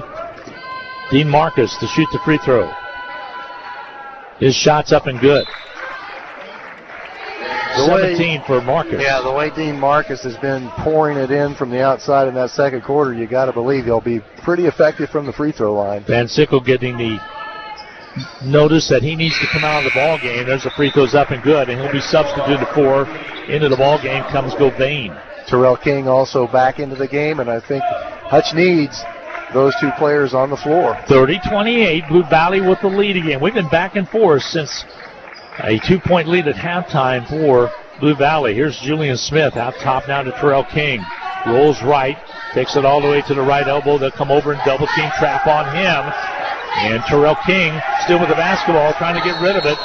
Dean Marcus to shoot the free throw. His shot's up and good. 17 for Marcus. Yeah, the way Dean Marcus has been pouring it in from the outside in that second quarter, you got to believe he'll be pretty effective from the free throw line. Van Sickle getting the notice that he needs to come out of the ball game. There's the free throws up and good, and he'll be substituted for. Into the ball game comes Govain. Terrell King also back into the game, and I think Hutch needs those two players on the floor. 30-28, Blue Valley with the lead again. We've been back and forth since a 2-point lead at halftime for Blue Valley. Here's Julian Smith out top now to Terrell King. Rolls right, takes it all the way to the right elbow. They'll come over and double team trap on him. And Terrell King still with the basketball, trying to get rid of it.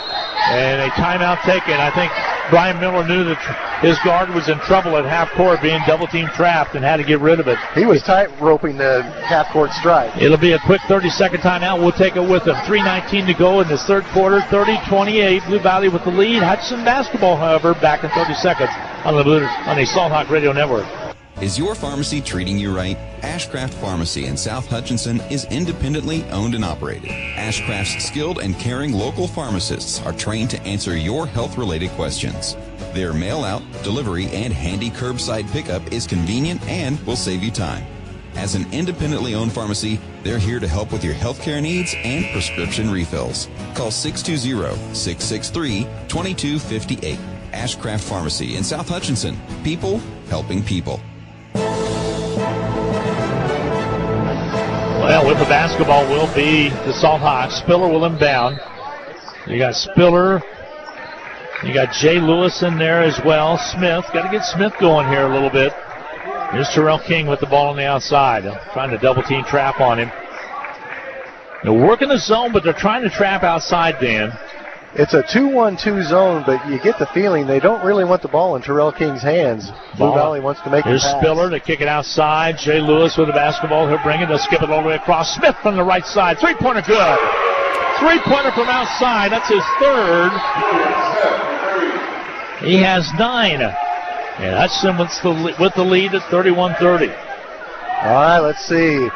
And a timeout taken. I think Brian Miller knew that his guard was in trouble at half court, being double team trapped, and had to get rid of it. He was tight roping the half court strike. It'll be a quick 30-second timeout. We'll take it with him. 3:19 to go in this third quarter. 30-28. Blue Valley with the lead. Hudson basketball, however, back in 30 seconds on the Salt Hawk Radio Network. Is your pharmacy treating you right? Ashcraft Pharmacy in South Hutchinson is independently owned and operated. Ashcraft's skilled and caring local pharmacists are trained to answer your health-related questions. Their mail-out, delivery, and handy curbside pickup is convenient and will save you time. As an independently owned pharmacy, they're here to help with your healthcare needs and prescription refills. Call 620-663-2258. Ashcraft Pharmacy in South Hutchinson. People helping people. Well, with the basketball will be the Salt Hawks. Spiller will inbound. You got Spiller. You got Jay Lewis in there as well. Smith. Got to get Smith going here a little bit. Here's Terrell King with the ball on the outside. Trying to double team trap on him. They're working the zone, but they're trying to trap outside, Dan. It's a 2-1-2 zone, but you get the feeling they don't really want the ball in Terrell King's hands. Blue Valley wants to make Here's the pass. Spiller to kick it outside. Jay Lewis with the basketball. He'll bring it. They'll skip it all the way across. Smith from the right side. Three-pointer good. Three-pointer from outside. That's his third. He has 9. And Hutchinson with the lead at 31-30. All right, let's see.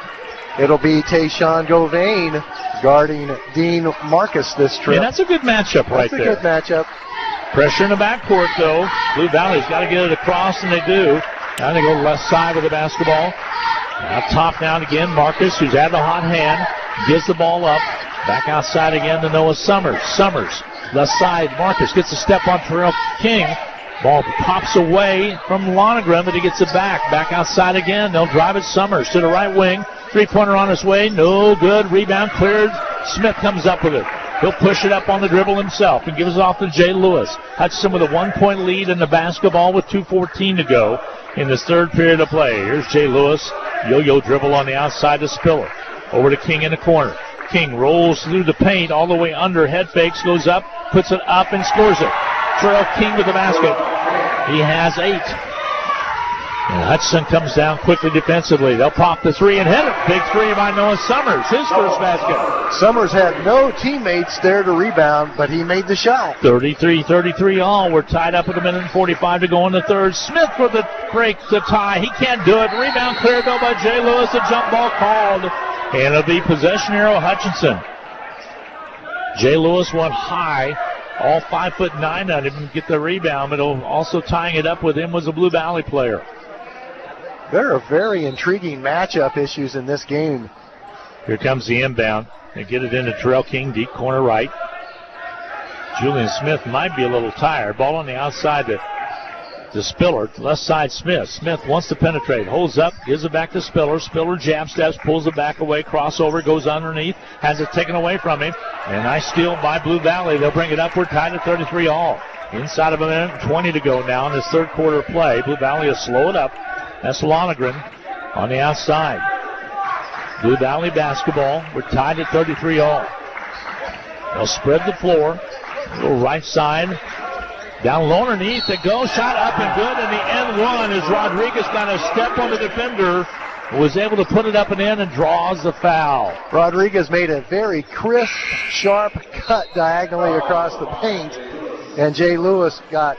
It'll be Tayshawn Govain guarding Dean Marcus this trip. Yeah, that's a good matchup right there. That's a good matchup. Pressure in the backcourt, though. Blue Valley's got to get it across, and they do. Now they go left side with the basketball. Up top now again, Marcus, who's had the hot hand. Gives the ball up. Back outside again to Noah Summers. Summers, left side. Marcus gets a step on Terrell King. Ball pops away from Lonergan, but he gets it back. Back outside again. They'll drive it. Summers to the right wing. Three-pointer on his way. No good. Rebound cleared. Smith comes up with it. He'll push it up on the dribble himself and gives it off to Jay Lewis. Hutchinson with a 1-point lead in the basketball with 2:14 to go in this third period of play. Here's Jay Lewis. Yo-yo dribble on the outside to Spiller. Over to King in the corner. King rolls through the paint all the way under. Head fakes, goes up, puts it up, and scores it. Terrell King with the basket. He has 8. And Hutchinson comes down quickly defensively. They'll pop the three and hit it. Big three by Noah Summers. His first basket. Summers had no teammates there to rebound, but he made the shot. 33-33 all. We're tied up with 1:45 to go in the third. Smith for the break to tie. He can't do it. Rebound cleared though by Jay Lewis. A jump ball called. And it'll be possession arrow Hutchinson. Jay Lewis went high. All 5'9" on him, get the rebound, but also tying it up with him was a Blue Valley player. There are very intriguing matchup issues in this game. Here comes the inbound. They get it into Terrell King, deep corner right. Julian Smith might be a little tired. Ball on the outside to Spiller. Left side Smith. Smith wants to penetrate. Holds up, gives it back to Spiller. Spiller jab steps, pulls it back away. Crossover, goes underneath. Has it taken away from him. And a nice steal by Blue Valley. They'll bring it up. We're tied at 33 all. Inside of 1:20 to go now in this third quarter of play. Blue Valley will slow it up. That's Lonergan on the outside. Blue Valley basketball. We're tied at 33 all. They'll spread the floor. Little right side. Down low underneath. The go shot up and good. And the end one is Rodriguez got a step on the defender. Was able to put it up and in and draws the foul. Rodriguez made a very crisp, sharp cut diagonally across the paint. And Jay Lewis got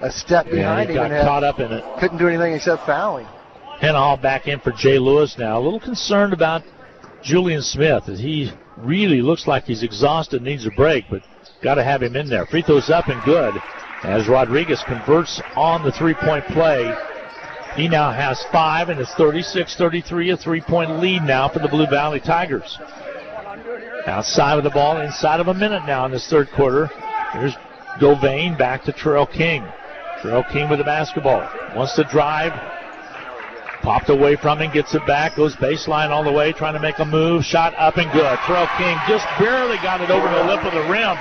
a step behind him. Got caught up in it. Couldn't do anything except fouling. Henall back in for Jay Lewis now. A little concerned about Julian Smith as he really looks like he's exhausted, needs a break, but got to have him in there. Free throws up and good as Rodriguez converts on the three-point play. He now has 5 and it's 36-33, a three-point lead now for the Blue Valley Tigers. Outside of the ball, inside of a minute now in this third quarter. Here's Govain back to Terrell King. Terrell King with the basketball. Wants to drive. Popped away from him, gets it back, goes baseline all the way, trying to make a move. Shot up and good. Terrell King just barely got it over the lip of the rim.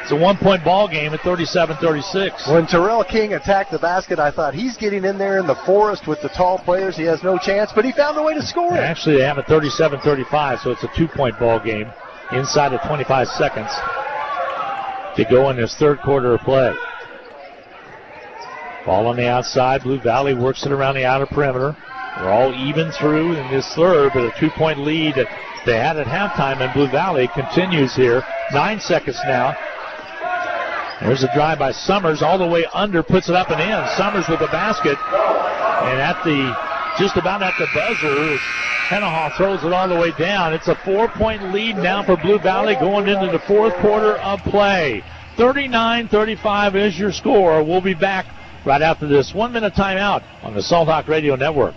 It's a 1-point ball game at 37-36. When Terrell King attacked the basket, I thought he's getting in there in the forest with the tall players. He has no chance, but he found a way to score it. Actually, they have it 37-35, so it's a 2-point ball game inside of 25 seconds to go in this third quarter of play. Ball on the outside. Blue Valley works it around the outer perimeter. We're all even through in this third, but a 2-point lead that they had at halftime in Blue Valley continues here. 9 seconds now. There's a drive by Summers all the way under, puts it up and in. Summers with the basket. And just about at the buzzer, Hennahaw throws it all the way down. It's a 4-point lead now for Blue Valley going into the fourth quarter of play. 39-35 is your score. We'll be back right after this 1-minute timeout on the Salt Hawk Radio Network.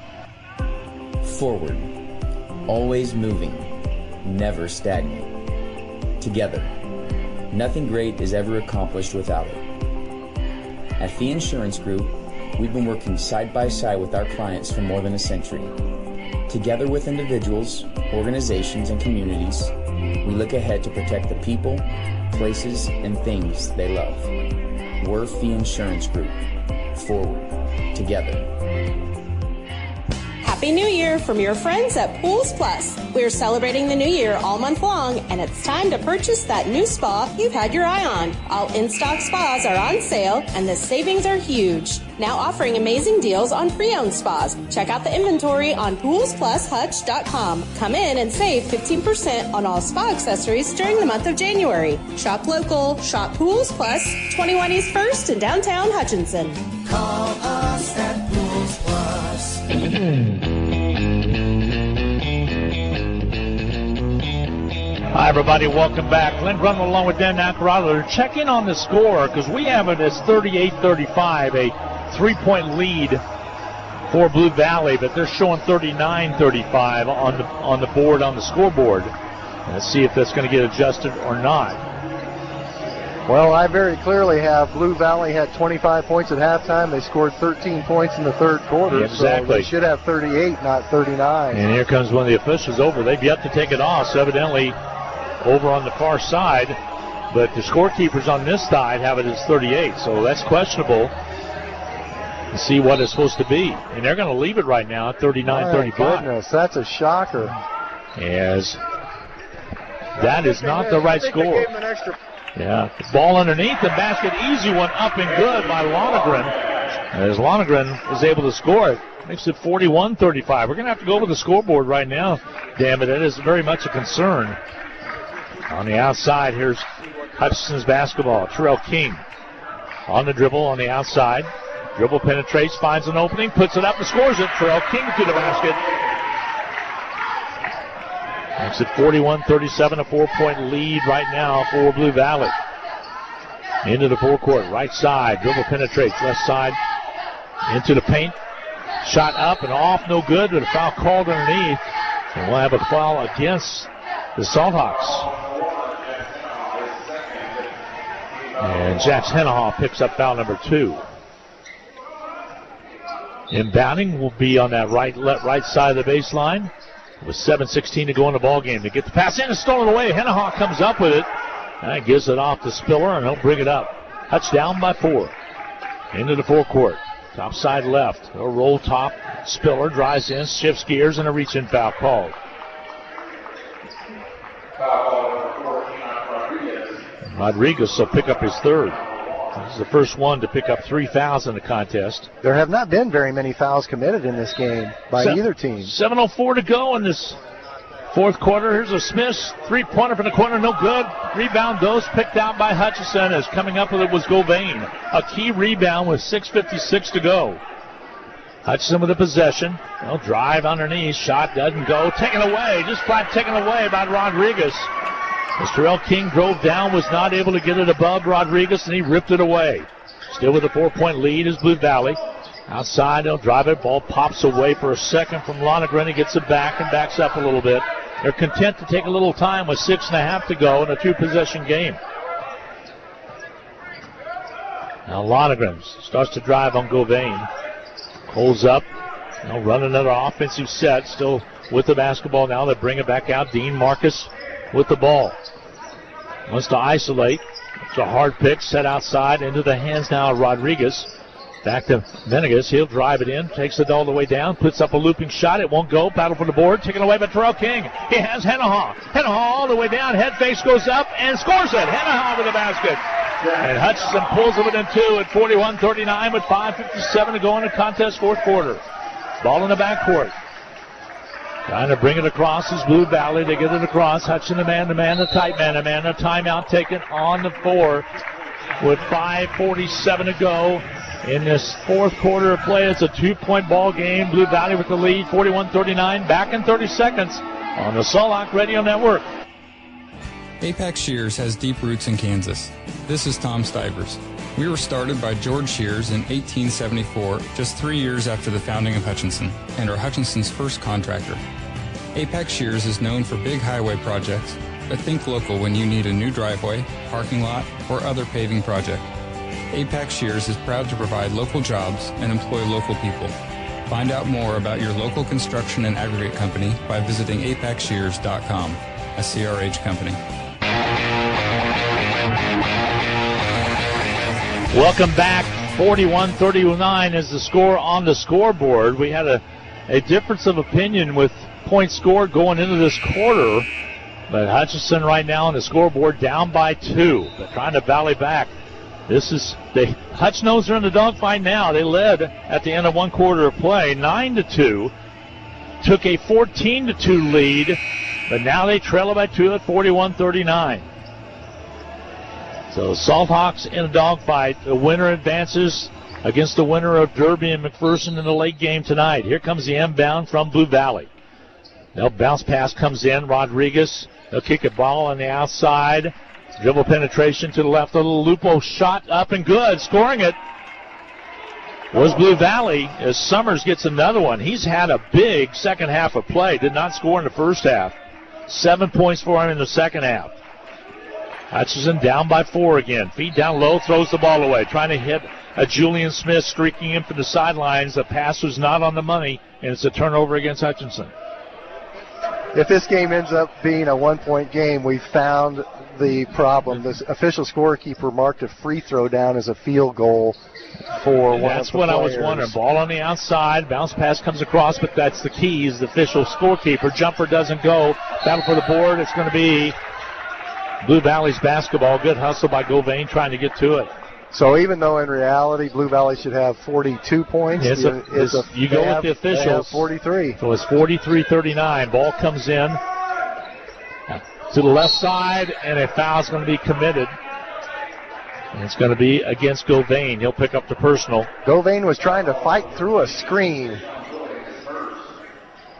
Forward, always moving, never stagnant. Together, nothing great is ever accomplished without it. At Fee Insurance Group, we've been working side by side with our clients for more than a century. Together with individuals, organizations, and communities, we look ahead to protect the people, places, and things they love. We're Fee Insurance Group. Forward, together. Happy New Year from your friends at Pools Plus. We're celebrating the new year all month long, and it's time to purchase that new spa you've had your eye on. All in-stock spas are on sale, and the savings are huge. Now offering amazing deals on pre-owned spas. Check out the inventory on poolsplushutch.com. Come in and save 15% on all spa accessories during the month of January. Shop local, shop Pools Plus, 21 East 1st in downtown Hutchinson. Call us at Pools Plus. Hi, everybody. Welcome back. Glenn Brunwell along with Dan Nacarado. Check in on the score because we have it as 38-35, a 3-point lead for Blue Valley, but they're showing 39-35 on the board, on the scoreboard. Let's see if that's going to get adjusted or not. Well, I very clearly have Blue Valley had 25 points at halftime. They scored 13 points in the third quarter. Exactly. So they should have 38, not 39. And here comes one of the officials over. They've yet to take it off. So evidently over on the far side. But the scorekeepers on this side have it as 38. So that's questionable. To see what it's supposed to be. And they're going to leave it right now at 39-35. My goodness, that's a shocker. As that is not the right score. Yeah, ball underneath the basket, easy one up and good by Lonergan. As Lonergan is able to score it, makes it 41-35. We're going to have to go over the scoreboard right now. Damn it, that is very much a concern. On the outside, here's Hutchinson's basketball. Terrell King on the dribble on the outside. Dribble penetrates, finds an opening, puts it up and scores it. Terrell King to the basket. Makes it 41-37, a 4-point lead right now for Blue Valley. Into the forecourt, right side, dribble penetrates, left side, into the paint. Shot up and off, no good, but a foul called underneath. And we'll have a foul against the Salthawks. And Jax Hennehoff picks up foul number 2. Inbounding will be on that right side of the baseline. With 7:16 to go in the ball game. To get the pass in and stolen away. Hennehoff comes up with it. And gives it off to Spiller, and he'll bring it up. Hutch down by 4. Into the forecourt. Top side left. He'll roll top. Spiller drives in, shifts gears, and a reach-in foul called. Rodriguez will pick up his 3rd. This is the first one to pick up 3 fouls in the contest. There have not been very many fouls committed in this game by either team. 7:04 to go in this fourth quarter. Here's a Smith's 3-pointer from the corner, no good. Rebound goes, picked out by Hutchison. As coming up with it was Govain. A key rebound with 6:56 to go. Hutchison with the possession. They'll drive underneath. Shot doesn't go. Taken away. Just flat taken away by Rodriguez. As Terrell King drove down, was not able to get it above Rodriguez, and he ripped it away. Still with a 4-point lead is Blue Valley. Outside, they'll drive it. Ball pops away for a second from Lonergan. He gets it back and backs up a little bit. They're content to take a little time with 6.5 to go in a 2-possession game. Now Lonergan starts to drive on Govain. Holds up. They'll run another offensive set. Still with the basketball now. They bring it back out. Dean Marcus with the ball. Wants to isolate. It's a hard pick. Set outside into the hands now of Rodriguez. Back to Venegas. He'll drive it in. Takes it all the way down. Puts up a looping shot. It won't go. Battle for the board. Taken away by Terrell King. He has Hennehoff. Hennehoff all the way down. Head face goes up and scores it. Hennehoff with the basket. And Hutchison pulls it within 2 at 41-39 with 5:57 to go in the contest fourth quarter. Ball in the backcourt. Trying to bring it across is Blue Valley. They get it across. Hutchison a man-to-man, a tight man-to-man. A timeout taken on the 4 with 5:47 to go. In this fourth quarter of play, it's a 2-point ball game. Blue Valley with the lead, 41-39. Back in 30 seconds on the Salthawk Radio Network. Apex Shears has deep roots in Kansas. This is Tom Stivers. We were started by George Shears in 1874, just 3 years after the founding of Hutchinson, and are Hutchinson's first contractor. Apex Shears is known for big highway projects, but think local when you need a new driveway, parking lot, or other paving project. Apex Shears is proud to provide local jobs and employ local people. Find out more about your local construction and aggregate company by visiting apexshears.com, a CRH company. Welcome back. 41-39 is the score on the scoreboard. We had a difference of opinion with points scored going into this quarter. But Hutchison right now on the scoreboard down by 2. They're trying to volley back. Hutch knows they're in the dogfight now. They led at the end of one quarter of play, 9-2. Took a 14-2 lead, but now they trail it by 2 at 41-39. So Salthawks in a dogfight. The winner advances against the winner of Derby and McPherson in the late game tonight. Here comes the inbound from Blue Valley. Now bounce pass comes in. Rodriguez. They'll kick a ball on the outside. Dribble penetration to the left. A little Lupo shot up and good. Scoring it was Blue Valley as Summers gets another one. He's had a big second half of play. Did not score in the first half. 7 points for him in the second half. Hutchinson down by 4 again. Feet down low, throws the ball away. Trying to hit a Julian Smith streaking in for the sidelines. The pass was not on the money, and it's a turnover against Hutchinson. If this game ends up being a 1-point game, we found the problem. The official scorekeeper marked a free throw down as a field goal for one of the players. That's what I was wondering. Ball on the outside. Bounce pass comes across, but that's the key is the official scorekeeper. Jumper doesn't go. Battle for the board. It's going to be Blue Valley's basketball. Good hustle by Govain trying to get to it. So even though in reality Blue Valley should have 42 points, you go with the officials. They have 43. So it's 43-39. Ball comes in to the left side, and a foul is going to be committed. And it's going to be against Govain. He'll pick up the personal. Govain was trying to fight through a screen,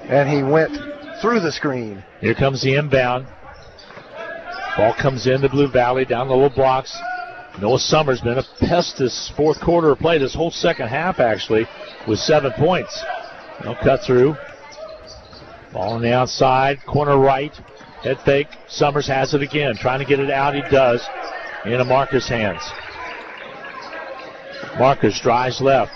and he went through the screen. Here comes the inbound. Ball comes into Blue Valley down the low blocks. Noah Summers been a pest this fourth quarter of play, this whole second half actually, with 7 points. They'll cut through. Ball on the outside, corner right. Head fake. Summers has it again. Trying to get it out. He does. Into Marcus' hands. Marcus drives left.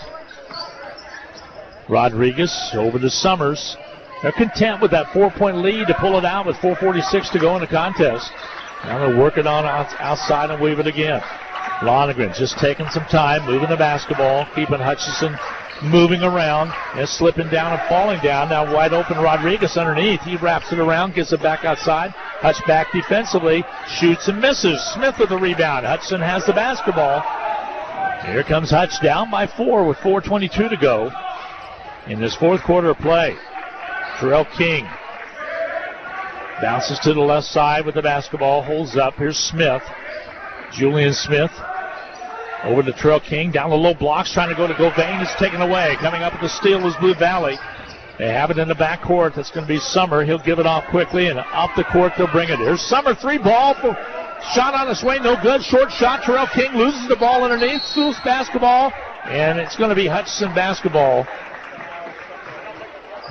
Rodriguez over to Summers. They're content with that 4-point lead to pull it out with 4:46 to go in the contest. Now they're working on outside and weave it again. Lonergan just taking some time, moving the basketball, keeping Hutchinson moving around and slipping down and falling down. Now wide open Rodriguez underneath. He wraps it around, gets it back outside. Hutch back defensively, shoots and misses. Smith with the rebound. Hutchinson has the basketball. Here comes Hutch down by 4 with 4:22 to go in this fourth quarter of play. Terrell King bounces to the left side with the basketball, holds up. Here's Smith. Julian Smith over to Terrell King. Down the low blocks, trying to go to Govain. It's taken away. Coming up with the steal is Blue Valley. They have it in the backcourt. That's going to be Summer. He'll give it off quickly, and off the court they'll bring it. Here's Summer, 3 ball. Shot on its way, no good. Short shot. Terrell King loses the ball underneath. Loose basketball, and it's going to be Hutchinson basketball.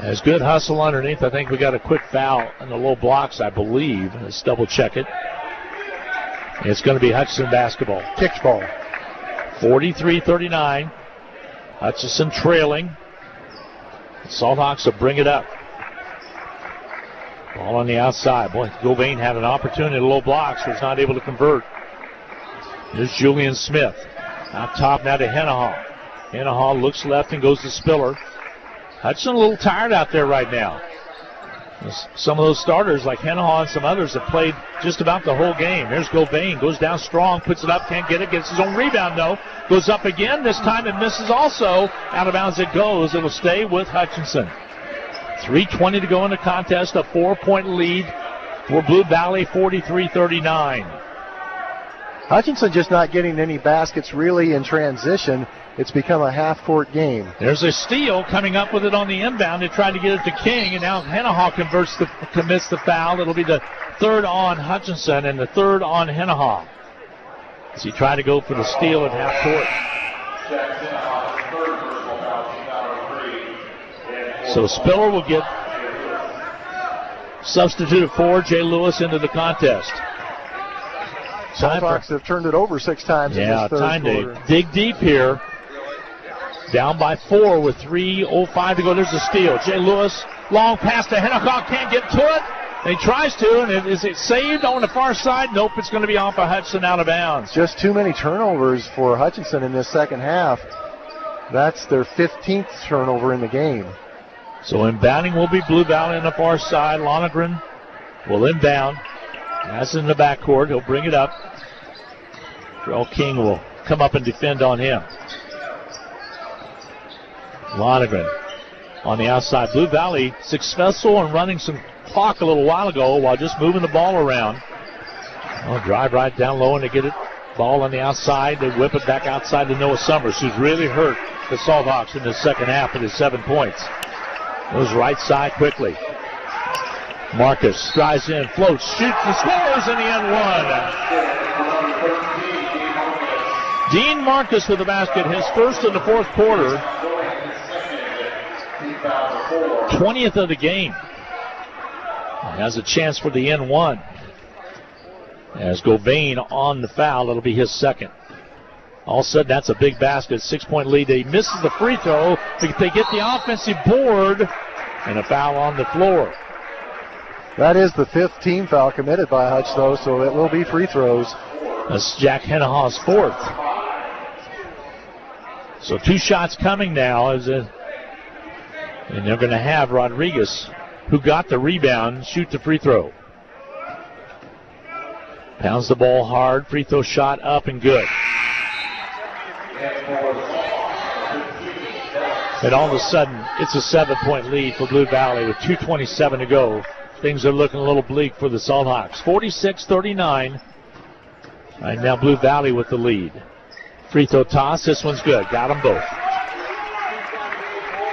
There's good hustle underneath. I think we got a quick foul in the low blocks, I believe. Let's double check it. It's going to be Hutchinson basketball. Kicked ball. 43-39. Hutchinson trailing. Salthawks will bring it up. Ball on the outside. Boy, Govain had an opportunity at low blocks, was not able to convert. Here's Julian Smith. Out top now to Hennehaw. Hennehaw looks left and goes to Spiller. Hutchinson a little tired out there right now. Some of those starters like Hennehaw and some others have played just about the whole game. Here's Govain, goes down strong, puts it up, can't get it, gets his own rebound though. Goes up again, this time it misses also. Out of bounds it goes. It'll stay with Hutchinson. 3:20 to go in the contest, a 4-point lead for Blue Valley, 43-39. Hutchinson just not getting any baskets really in transition. It's become a half-court game. There's a steal coming up with it on the inbound. They tried to get it to King, and now Hennehaw commits the foul. It'll be the third on Hutchinson and the third on Hennehaw as he tried to go for the steal at half court. So Spiller will get substituted for Jay Lewis into the contest. Salthawks have turned it over 6 times in this third time quarter. to dig deep here. Down by 4 with 3:05 to go. There's a steal. Jay Lewis, long pass to Hennehaw, can't get to it. He tries to, and is it saved on the far side? Nope, it's going to be off of Hutchinson out of bounds. Just too many turnovers for Hutchinson in this second half. That's their 15th turnover in the game. So inbounding will be Blue Valley on the far side. Lonergan will inbound. That's in the backcourt. He'll bring it up. Terrell King will come up and defend on him. Lonergan on the outside. Blue Valley successful in running some clock a little while ago while just moving the ball around. Well, drive right down low and they get it. Ball on the outside. They whip it back outside to Noah Summers, who's really hurt the Salthawks in the second half with his 7 points. Goes right side quickly. Marcus drives in, floats, shoots, and scores in the end one. Dean Marcus with the basket, his first in the fourth quarter. 20th of the game. Has a chance for the N1. As Govain on the foul, it'll be his second. All of a sudden, that's a big basket, 6-point lead. He misses the free throw. They get the offensive board, and a foul on the floor. That is the 5th team foul committed by Hutch, though, so it will be free throws. That's Jack Henneha's 4th. So 2 shots coming now, and they're going to have Rodriguez, who got the rebound, shoot the free throw. Pounds the ball hard, free throw shot up and good. And all of a sudden, it's a 7-point lead for Blue Valley with 2:27 to go. Things are looking a little bleak for the Salt Hawks. 46-39. Right now, Blue Valley with the lead. Free throw toss. This one's good. Got them both.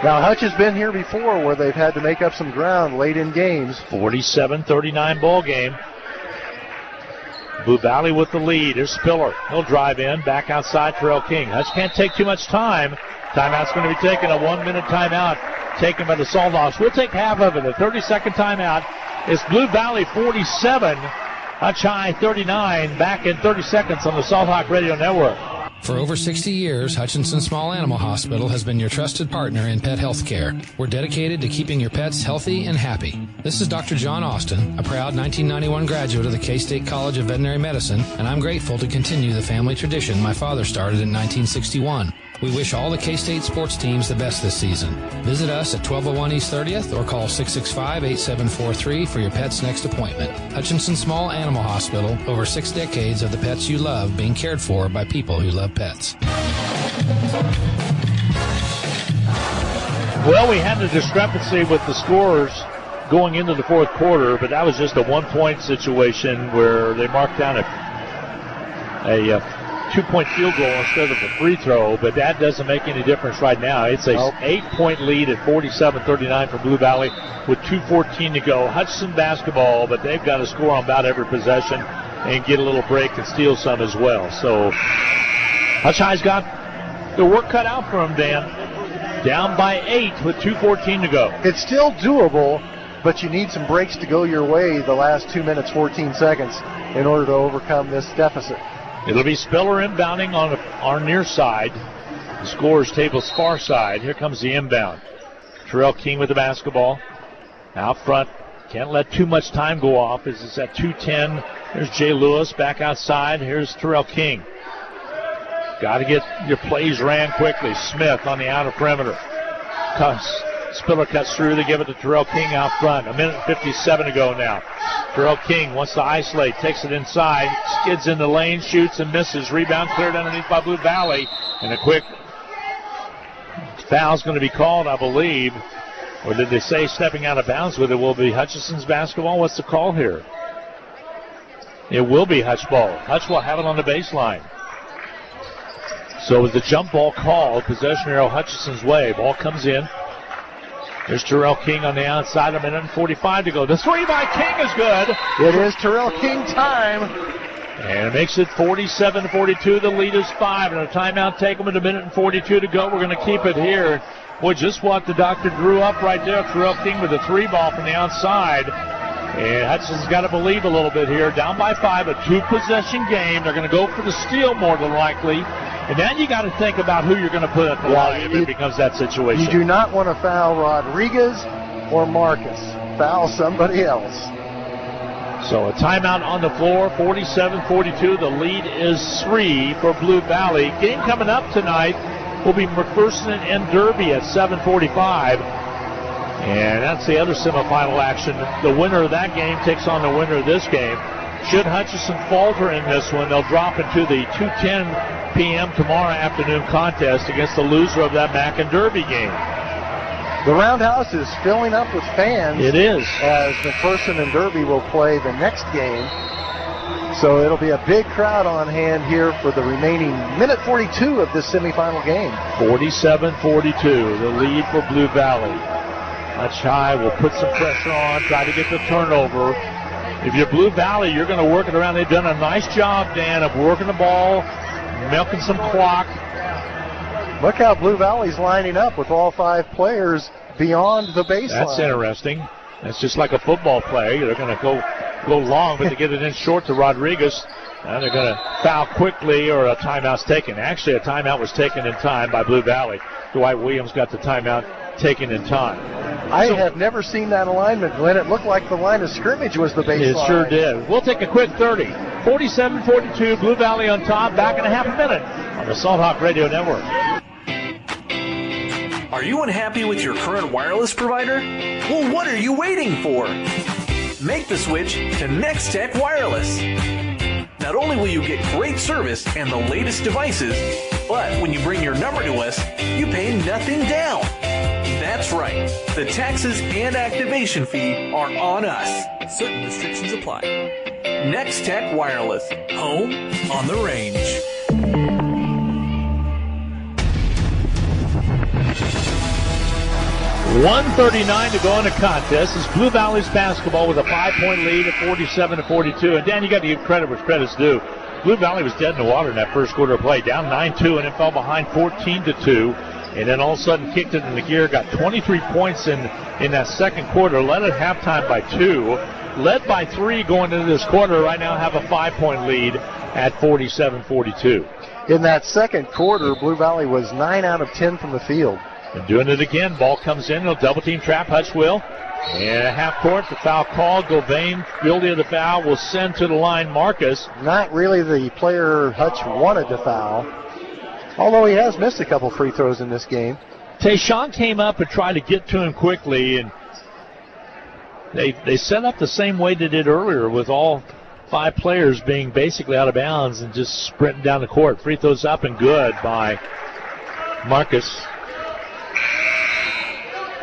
Now, Hutch has been here before where they've had to make up some ground late in games. 47-39 ball game. Blue Valley with the lead. Here's Spiller. He'll drive in. Back outside, Terrell King. Hutch can't take too much time. Timeout's going to be taken. A 1-minute timeout taken by the Salt Hawks. We'll take half of it. A 30-second timeout. It's Blue Valley 47. Hutch High 39. Back in 30 seconds on the Salt Hawk Radio Network. For over 60 years, Hutchinson Small Animal Hospital has been your trusted partner in pet health care. We're dedicated to keeping your pets healthy and happy. This is Dr. John Austin, a proud 1991 graduate of the K-State College of Veterinary Medicine, and I'm grateful to continue the family tradition my father started in 1961. We wish all the K-State sports teams the best this season. Visit us at 1201 East 30th or call 665-8743 for your pet's next appointment. Hutchinson Small Animal Hospital, over 6 decades of the pets you love being cared for by people who love pets. Well, we had a discrepancy with the scores going into the fourth quarter, but that was just a 1-point situation where they marked down a 2-point field goal instead of a free throw, but that doesn't make any difference right now. It's a 8-point lead at 47-39 for Blue Valley with 2:14 to go. Hutchinson basketball, but they've got to score on about every possession and get a little break and steal some as well. So Hutch High's got the work cut out for them, Dan. Down by 8 with 2:14 to go. It's still doable, but you need some breaks to go your way the last 2 minutes, 14 seconds in order to overcome this deficit. It'll be Spiller inbounding on our near side. The scorer's table's far side. Here comes the inbound. Terrell King with the basketball. Out front. Can't let too much time go off as it's at 2:10. There's Jay Lewis back outside. Here's Terrell King. Got to get your plays ran quickly. Smith on the outer perimeter. Spiller cuts through. They give it to Terrell King out front. 1:57 to go now. Terrell King wants to isolate. Takes it inside. Skids in the lane. Shoots and misses. Rebound cleared underneath by Blue Valley. And a quick foul's going to be called, I believe. Or did they say stepping out of bounds with it will be Hutchinson's basketball? What's the call here? It will be Hutch ball. Hutch will have it on the baseline. So with the jump ball called, possession arrow Hutchinson's way. Ball comes in. There's Terrell King on the outside. 1:45 to go. The three by King is good. It is Terrell King time. And it makes it 47-42. The lead is 5. And a timeout taken with 1:42 to go. We're going to keep it here. Boy, just what the doctor drew up right there. Terrell King with a 3-ball from the outside. And Hutchinson's got to believe a little bit here. Down by 5, a 2-possession game. They're going to go for the steal more than likely. And then you got to think about who you're going to put at the line if it becomes that situation. You do not want to foul Rodriguez or Marcus. Foul somebody else. So a timeout on the floor, 47-42. The lead is 3 for Blue Valley. Game coming up tonight will be McPherson and Derby at 7:45. And that's the other semifinal action. The winner of that game takes on the winner of this game. Should Hutchinson falter in this one, they'll drop into the 2:10 p.m. tomorrow afternoon contest against the loser of that Mac and Derby game. The Roundhouse is filling up with fans. It is. As McPherson and Derby will play the next game. So it'll be a big crowd on hand here for the remaining 1:42 of this semifinal game. 47-42, the lead for Blue Valley. Hutch High will put some pressure on, try to get the turnover. If you're Blue Valley, you're going to work it around. They've done a nice job, Dan, of working the ball, milking some clock. Look how Blue Valley's lining up with all 5 players beyond the baseline. That's interesting. It's just like a football play. They're going to go long, but they get it in short to Rodriguez. And they're going to foul quickly, or a timeout's taken. Actually, a timeout was taken in time by Blue Valley. Dwight Williams got the timeout taken in time. I have never seen that alignment, Glenn. It looked like the line of scrimmage was the baseline. It sure did. We'll take a quick 30. 47-42, Blue Valley on top. Back in a half a minute on the Salt Hawk Radio Network. Are you unhappy with your current wireless provider? Well, what are you waiting for? Make the switch to Next Tech Wireless. Not only will you get great service and the latest devices, but when you bring your number to us, you pay nothing down. That's right. The taxes and activation fee are on us. Certain restrictions apply. Next Tech Wireless. Home on the range. $1:39 to go in the contest. It's Blue Valley's basketball with a 5-point lead at 47-42. And Dan, you got to give credit where credit's due. Blue Valley was dead in the water in that first quarter of play, down 9-2, and it fell behind 14-2. And then all of a sudden kicked it in the gear, got 23 points in that second quarter, led at halftime by 2, led by 3 going into this quarter, right now have a 5-point lead at 47-42. In that second quarter, Blue Valley was 9 out of 10 from the field. And doing it again. Ball comes in. They'll double team trap. Hutch will. And a half court. The foul called. Govain, guilty of the foul, will send to the line Marcus. Not really the player Hutch wanted to foul, although he has missed a couple free throws in this game. Tayshawn came up and tried to get to him quickly, and they set up the same way they did earlier, with all 5 players being basically out of bounds and just sprinting down the court. Free throws up and good by Marcus.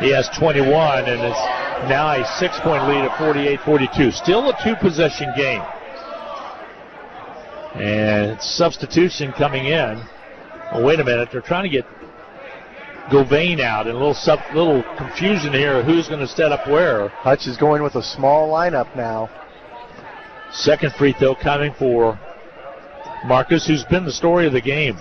He has 21, and it's now a 6-point lead at 48-42. Still a 2-possession game. And substitution coming in. Oh, wait a minute. They're trying to get Govain out, and a little confusion here of who's going to set up where. Hutch is going with a small lineup now. Second free throw coming for Marcus, who's been the story of the game.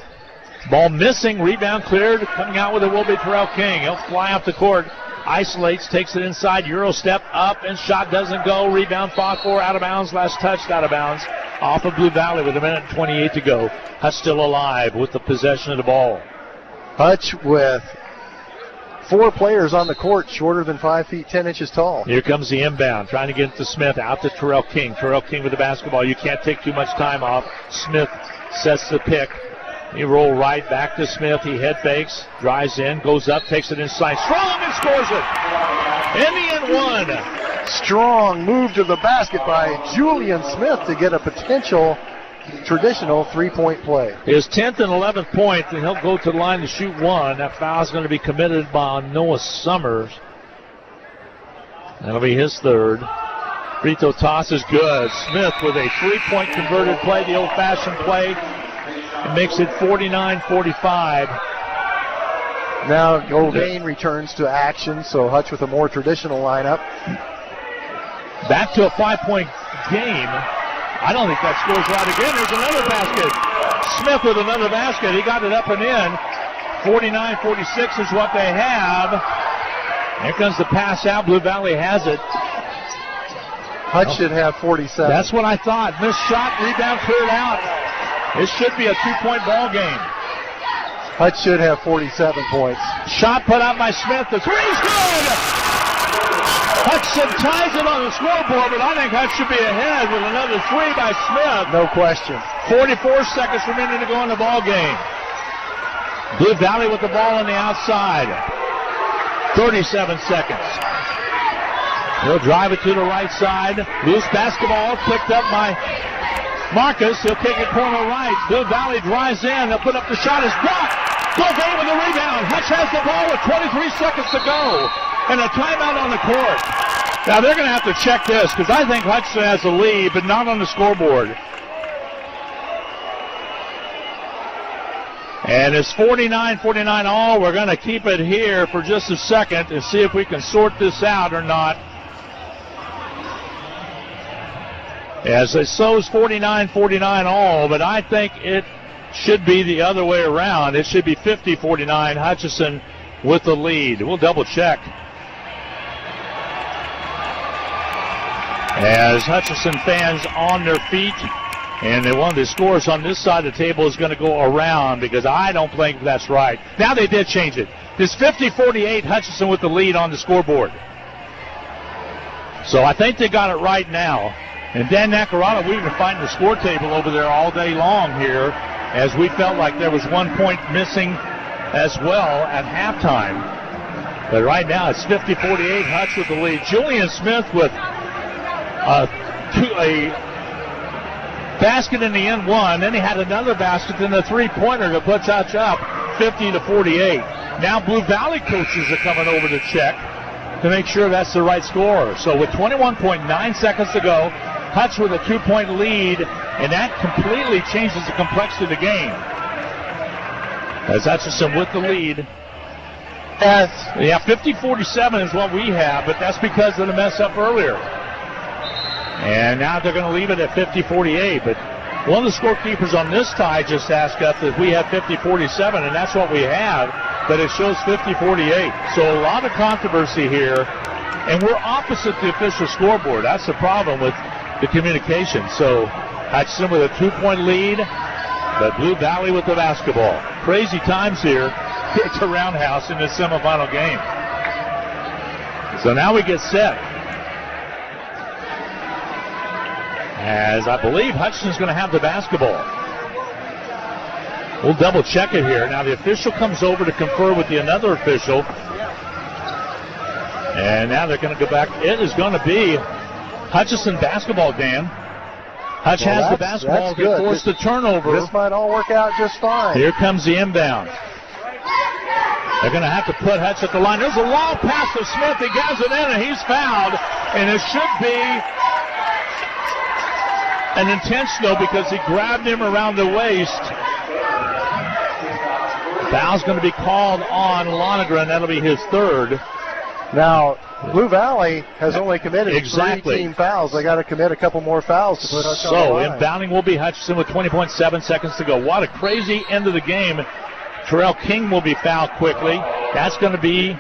Ball missing, rebound cleared, coming out with it will be Terrell King. He'll fly off the court, isolates, takes it inside, Euro step up, and shot doesn't go. Rebound fought for, out of bounds, last touched out of bounds. Off of Blue Valley with 1:28 to go. Hutch still alive with the possession of the ball. Hutch with 4 players on the court, shorter than 5 feet 10 inches tall. Here comes the inbound, trying to get it to Smith, out to Terrell King. Terrell King with the basketball. You can't take too much time off. Smith sets the pick. He roll right back to Smith. He head fakes, drives in, goes up, takes it inside. Strong and scores it. In the end one. Strong move to the basket by Julian Smith to get a potential traditional 3-point play. His 10th and 11th point, and he'll go to the line to shoot 1. That foul is going to be committed by Noah Summers. That'll be his 3rd. Free throw toss is good. Smith with a 3-point converted play, the old-fashioned play. It makes it 49-45. Now Govain returns to action, so Hutch with a more traditional lineup. Back to a 5-point game. I don't think that scores right again. There's another basket. Smith with another basket. He got it up and in. 49-46 is what they have. Here comes the pass out. Blue Valley has it. Hutch should have 47. That's what I thought. Missed shot, rebound cleared out. It should be a 2-point ball game. Hutch should have 47 points. Shot put out by Smith. The three's good! Hutchinson ties it on the scoreboard, but I think Hutch should be ahead with another 3 by Smith. No question. 44 seconds remaining to go in the ball game. Blue Valley with the ball on the outside. 37 seconds. He'll drive it to the right side. Loose basketball picked up by Marcus. He'll kick it corner right. Blue Valley drives in. They'll put up the shot. It's blocked. Govain with the rebound. Hutch has the ball with 23 seconds to go. And a timeout on the court. Now they're going to have to check this because I think Hutchinson has the lead, but not on the scoreboard. And it's 49-49 all. We're going to keep it here for just a second and see if we can sort this out or not. As it shows 49-49 all, but I think it should be the other way around. It should be 50-49, Hutchinson with the lead. We'll double check. As Hutchinson fans on their feet, and one of the scores on this side of the table is going to go around because I don't think that's right. Now they did change it. It's 50-48, Hutchinson with the lead on the scoreboard. So I think they got it right now. And Dan Nacarata, we've been fighting the score table over there all day long here, as we felt like there was 1 point missing as well at halftime. But right now it's 50-48, Hutch with the lead. Julian Smith with a basket in the end one. Then he had another basket in the three-pointer to put Hutch up 50-48. Now Blue Valley coaches are coming over to check to make sure that's the right score. So with 21.9 seconds to go, Hutch with a 2-point lead, and that completely changes the complexity of the game. As Hutchinson with the lead. Yeah, 50-47 is what we have, but that's because of the mess up earlier. And now they're going to leave it at 50-48, but one of the scorekeepers on this tie just asked us if we have 50-47, and that's what we have, but it shows 50-48. So a lot of controversy here, and we're opposite the official scoreboard. That's the problem with the communication. So Hutchinson with a 2-point lead, but Blue Valley with the basketball. Crazy times here. It's a roundhouse in this semifinal game. So now we get set. As I believe Hutchinson's going to have the basketball. We'll double check it here. Now the official comes over to confer with another official. And now they're going to go back. It is going to be Hutchinson basketball, Dan. Hutch has the basketball to force the turnover. This might all work out just fine. Here comes the inbound. They're going to have to put Hutch at the line. There's a long pass to Smith. He gets it in, and he's fouled. And it should be an intentional because he grabbed him around the waist. Foul's going to be called on Lonergan. That'll be his third. Now, Blue Valley has only committed 3 team fouls. They got to commit a couple more fouls to put Hutch on the line. So, inbounding will be Hutchinson with 20.7 seconds to go. What a crazy end of the game. Terrell King will be fouled quickly. That's going to be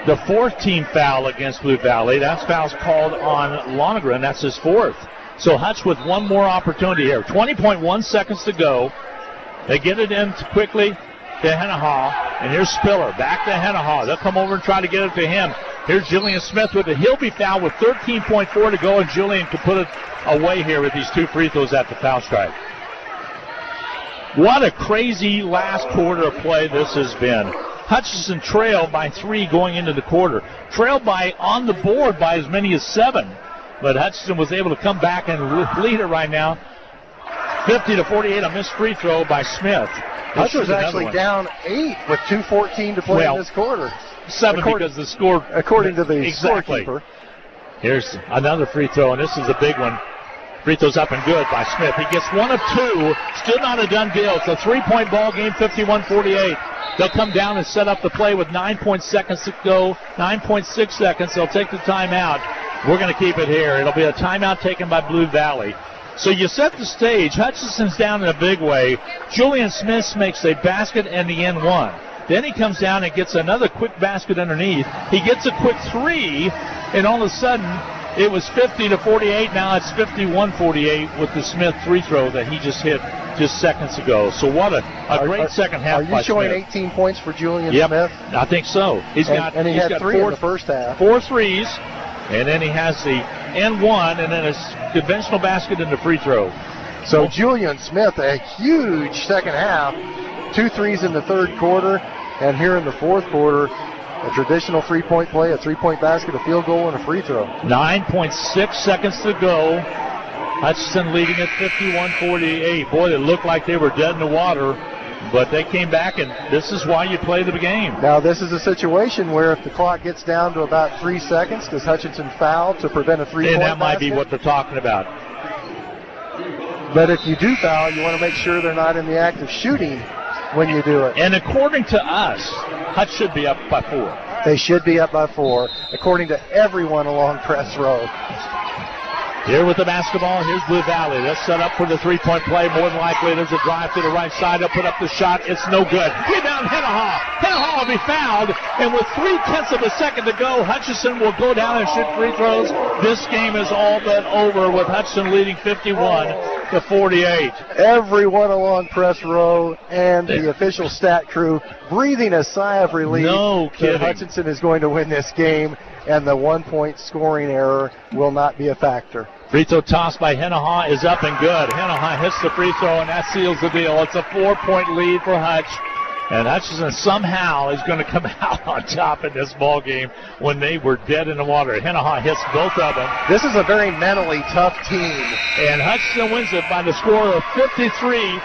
the 4th team foul against Blue Valley. That foul's called on Lonergan. That's his 4th. So Hutch with one more opportunity here. 20.1 seconds to go. They get it in quickly to Hennehaw. And here's Spiller. Back to Hennehaw. They'll come over and try to get it to him. Here's Julian Smith with it. He'll be fouled with 13.4 to go, and Julian can put it away here with these 2 free throws at the foul stripe. What a crazy last quarter of play this has been. Hutchinson trailed by 3 going into the quarter. Trailed by on the board by as many as 7. But Hutchinson was able to come back and lead it right now. 50-48, a missed free throw by Smith. Hutch was actually down 8 with 2:14 to play in this quarter. 7 because the score. According to the scorekeeper. Here's another free throw, and this is a big one. Free throw's up and good by Smith. He gets 1 of 2. Still not a done deal. It's a 3-point ball game, 51-48. They'll come down and set up the play with 9.6 seconds to go. 9.6 seconds. They'll take the timeout. We're going to keep it here. It'll be a timeout taken by Blue Valley. So you set the stage. Hutchinson's down in a big way. Julian Smith makes a basket and the end one. Then he comes down and gets another quick basket underneath. He gets a quick 3, and all of a sudden it was 50-48. Now it's 51-48 with the Smith free throw that he just hit just seconds ago. So what a great second half by Smith. Are you showing 18 points for Julian Smith? I think so. He had 3 in the first half. 4 threes, and then he has the N1, and then a conventional basket and the free throw. So Julian Smith, a huge second half. 2 threes in the third quarter, and here in the fourth quarter, a traditional 3-point play, a 3-point basket, a field goal, and a free throw. 9.6 seconds to go. Hutchinson leading at 51-48. Boy, it looked like they were dead in the water, but they came back, and this is why you play the game. Now, this is a situation where if the clock gets down to about 3 seconds, does Hutchinson foul to prevent a 3-point And that might basket? be what they're talking about. But if you do foul, you want to make sure they're not in the act of shooting when you do it. And according to us, Hutch should be up by 4. They should be up by 4, according to everyone along press row. Here with the basketball, here's Blue Valley. They'll set up for the three-point play. More than likely, there's a drive to the right side. They'll put up the shot. It's no good. Rebound, Hennehaw. Hennehaw will be fouled. And with 0.3 of a second to go, Hutchinson will go down and shoot free throws. This game is all but over with Hutchinson leading 51-48. Everyone along press row and the official stat crew breathing a sigh of relief. No kidding. Hutchinson is going to win this game, and the 1-point scoring error will not be a factor. Free throw toss by Hennehaw is up and good. Hennehaw hits the free throw, and that seals the deal. It's a 4-point lead for Hutch. And Hutchinson somehow is going to come out on top in this ball game when they were dead in the water. Hennehaw hits both of them. This is a very mentally tough team. And Hutchinson wins it by the score of 53-48.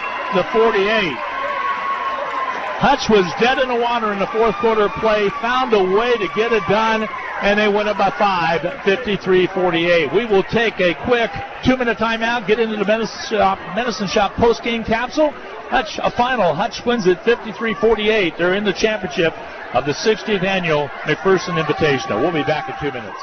Hutch was dead in the water in the fourth quarter play, found a way to get it done, and they win it by 5, 53-48. We will take a quick 2-minute timeout, get into the Medicine Shop post-game capsule. Hutch, a final. Hutch wins it 53-48. They're in the championship of the 60th annual McPherson Invitational. We'll be back in 2 minutes.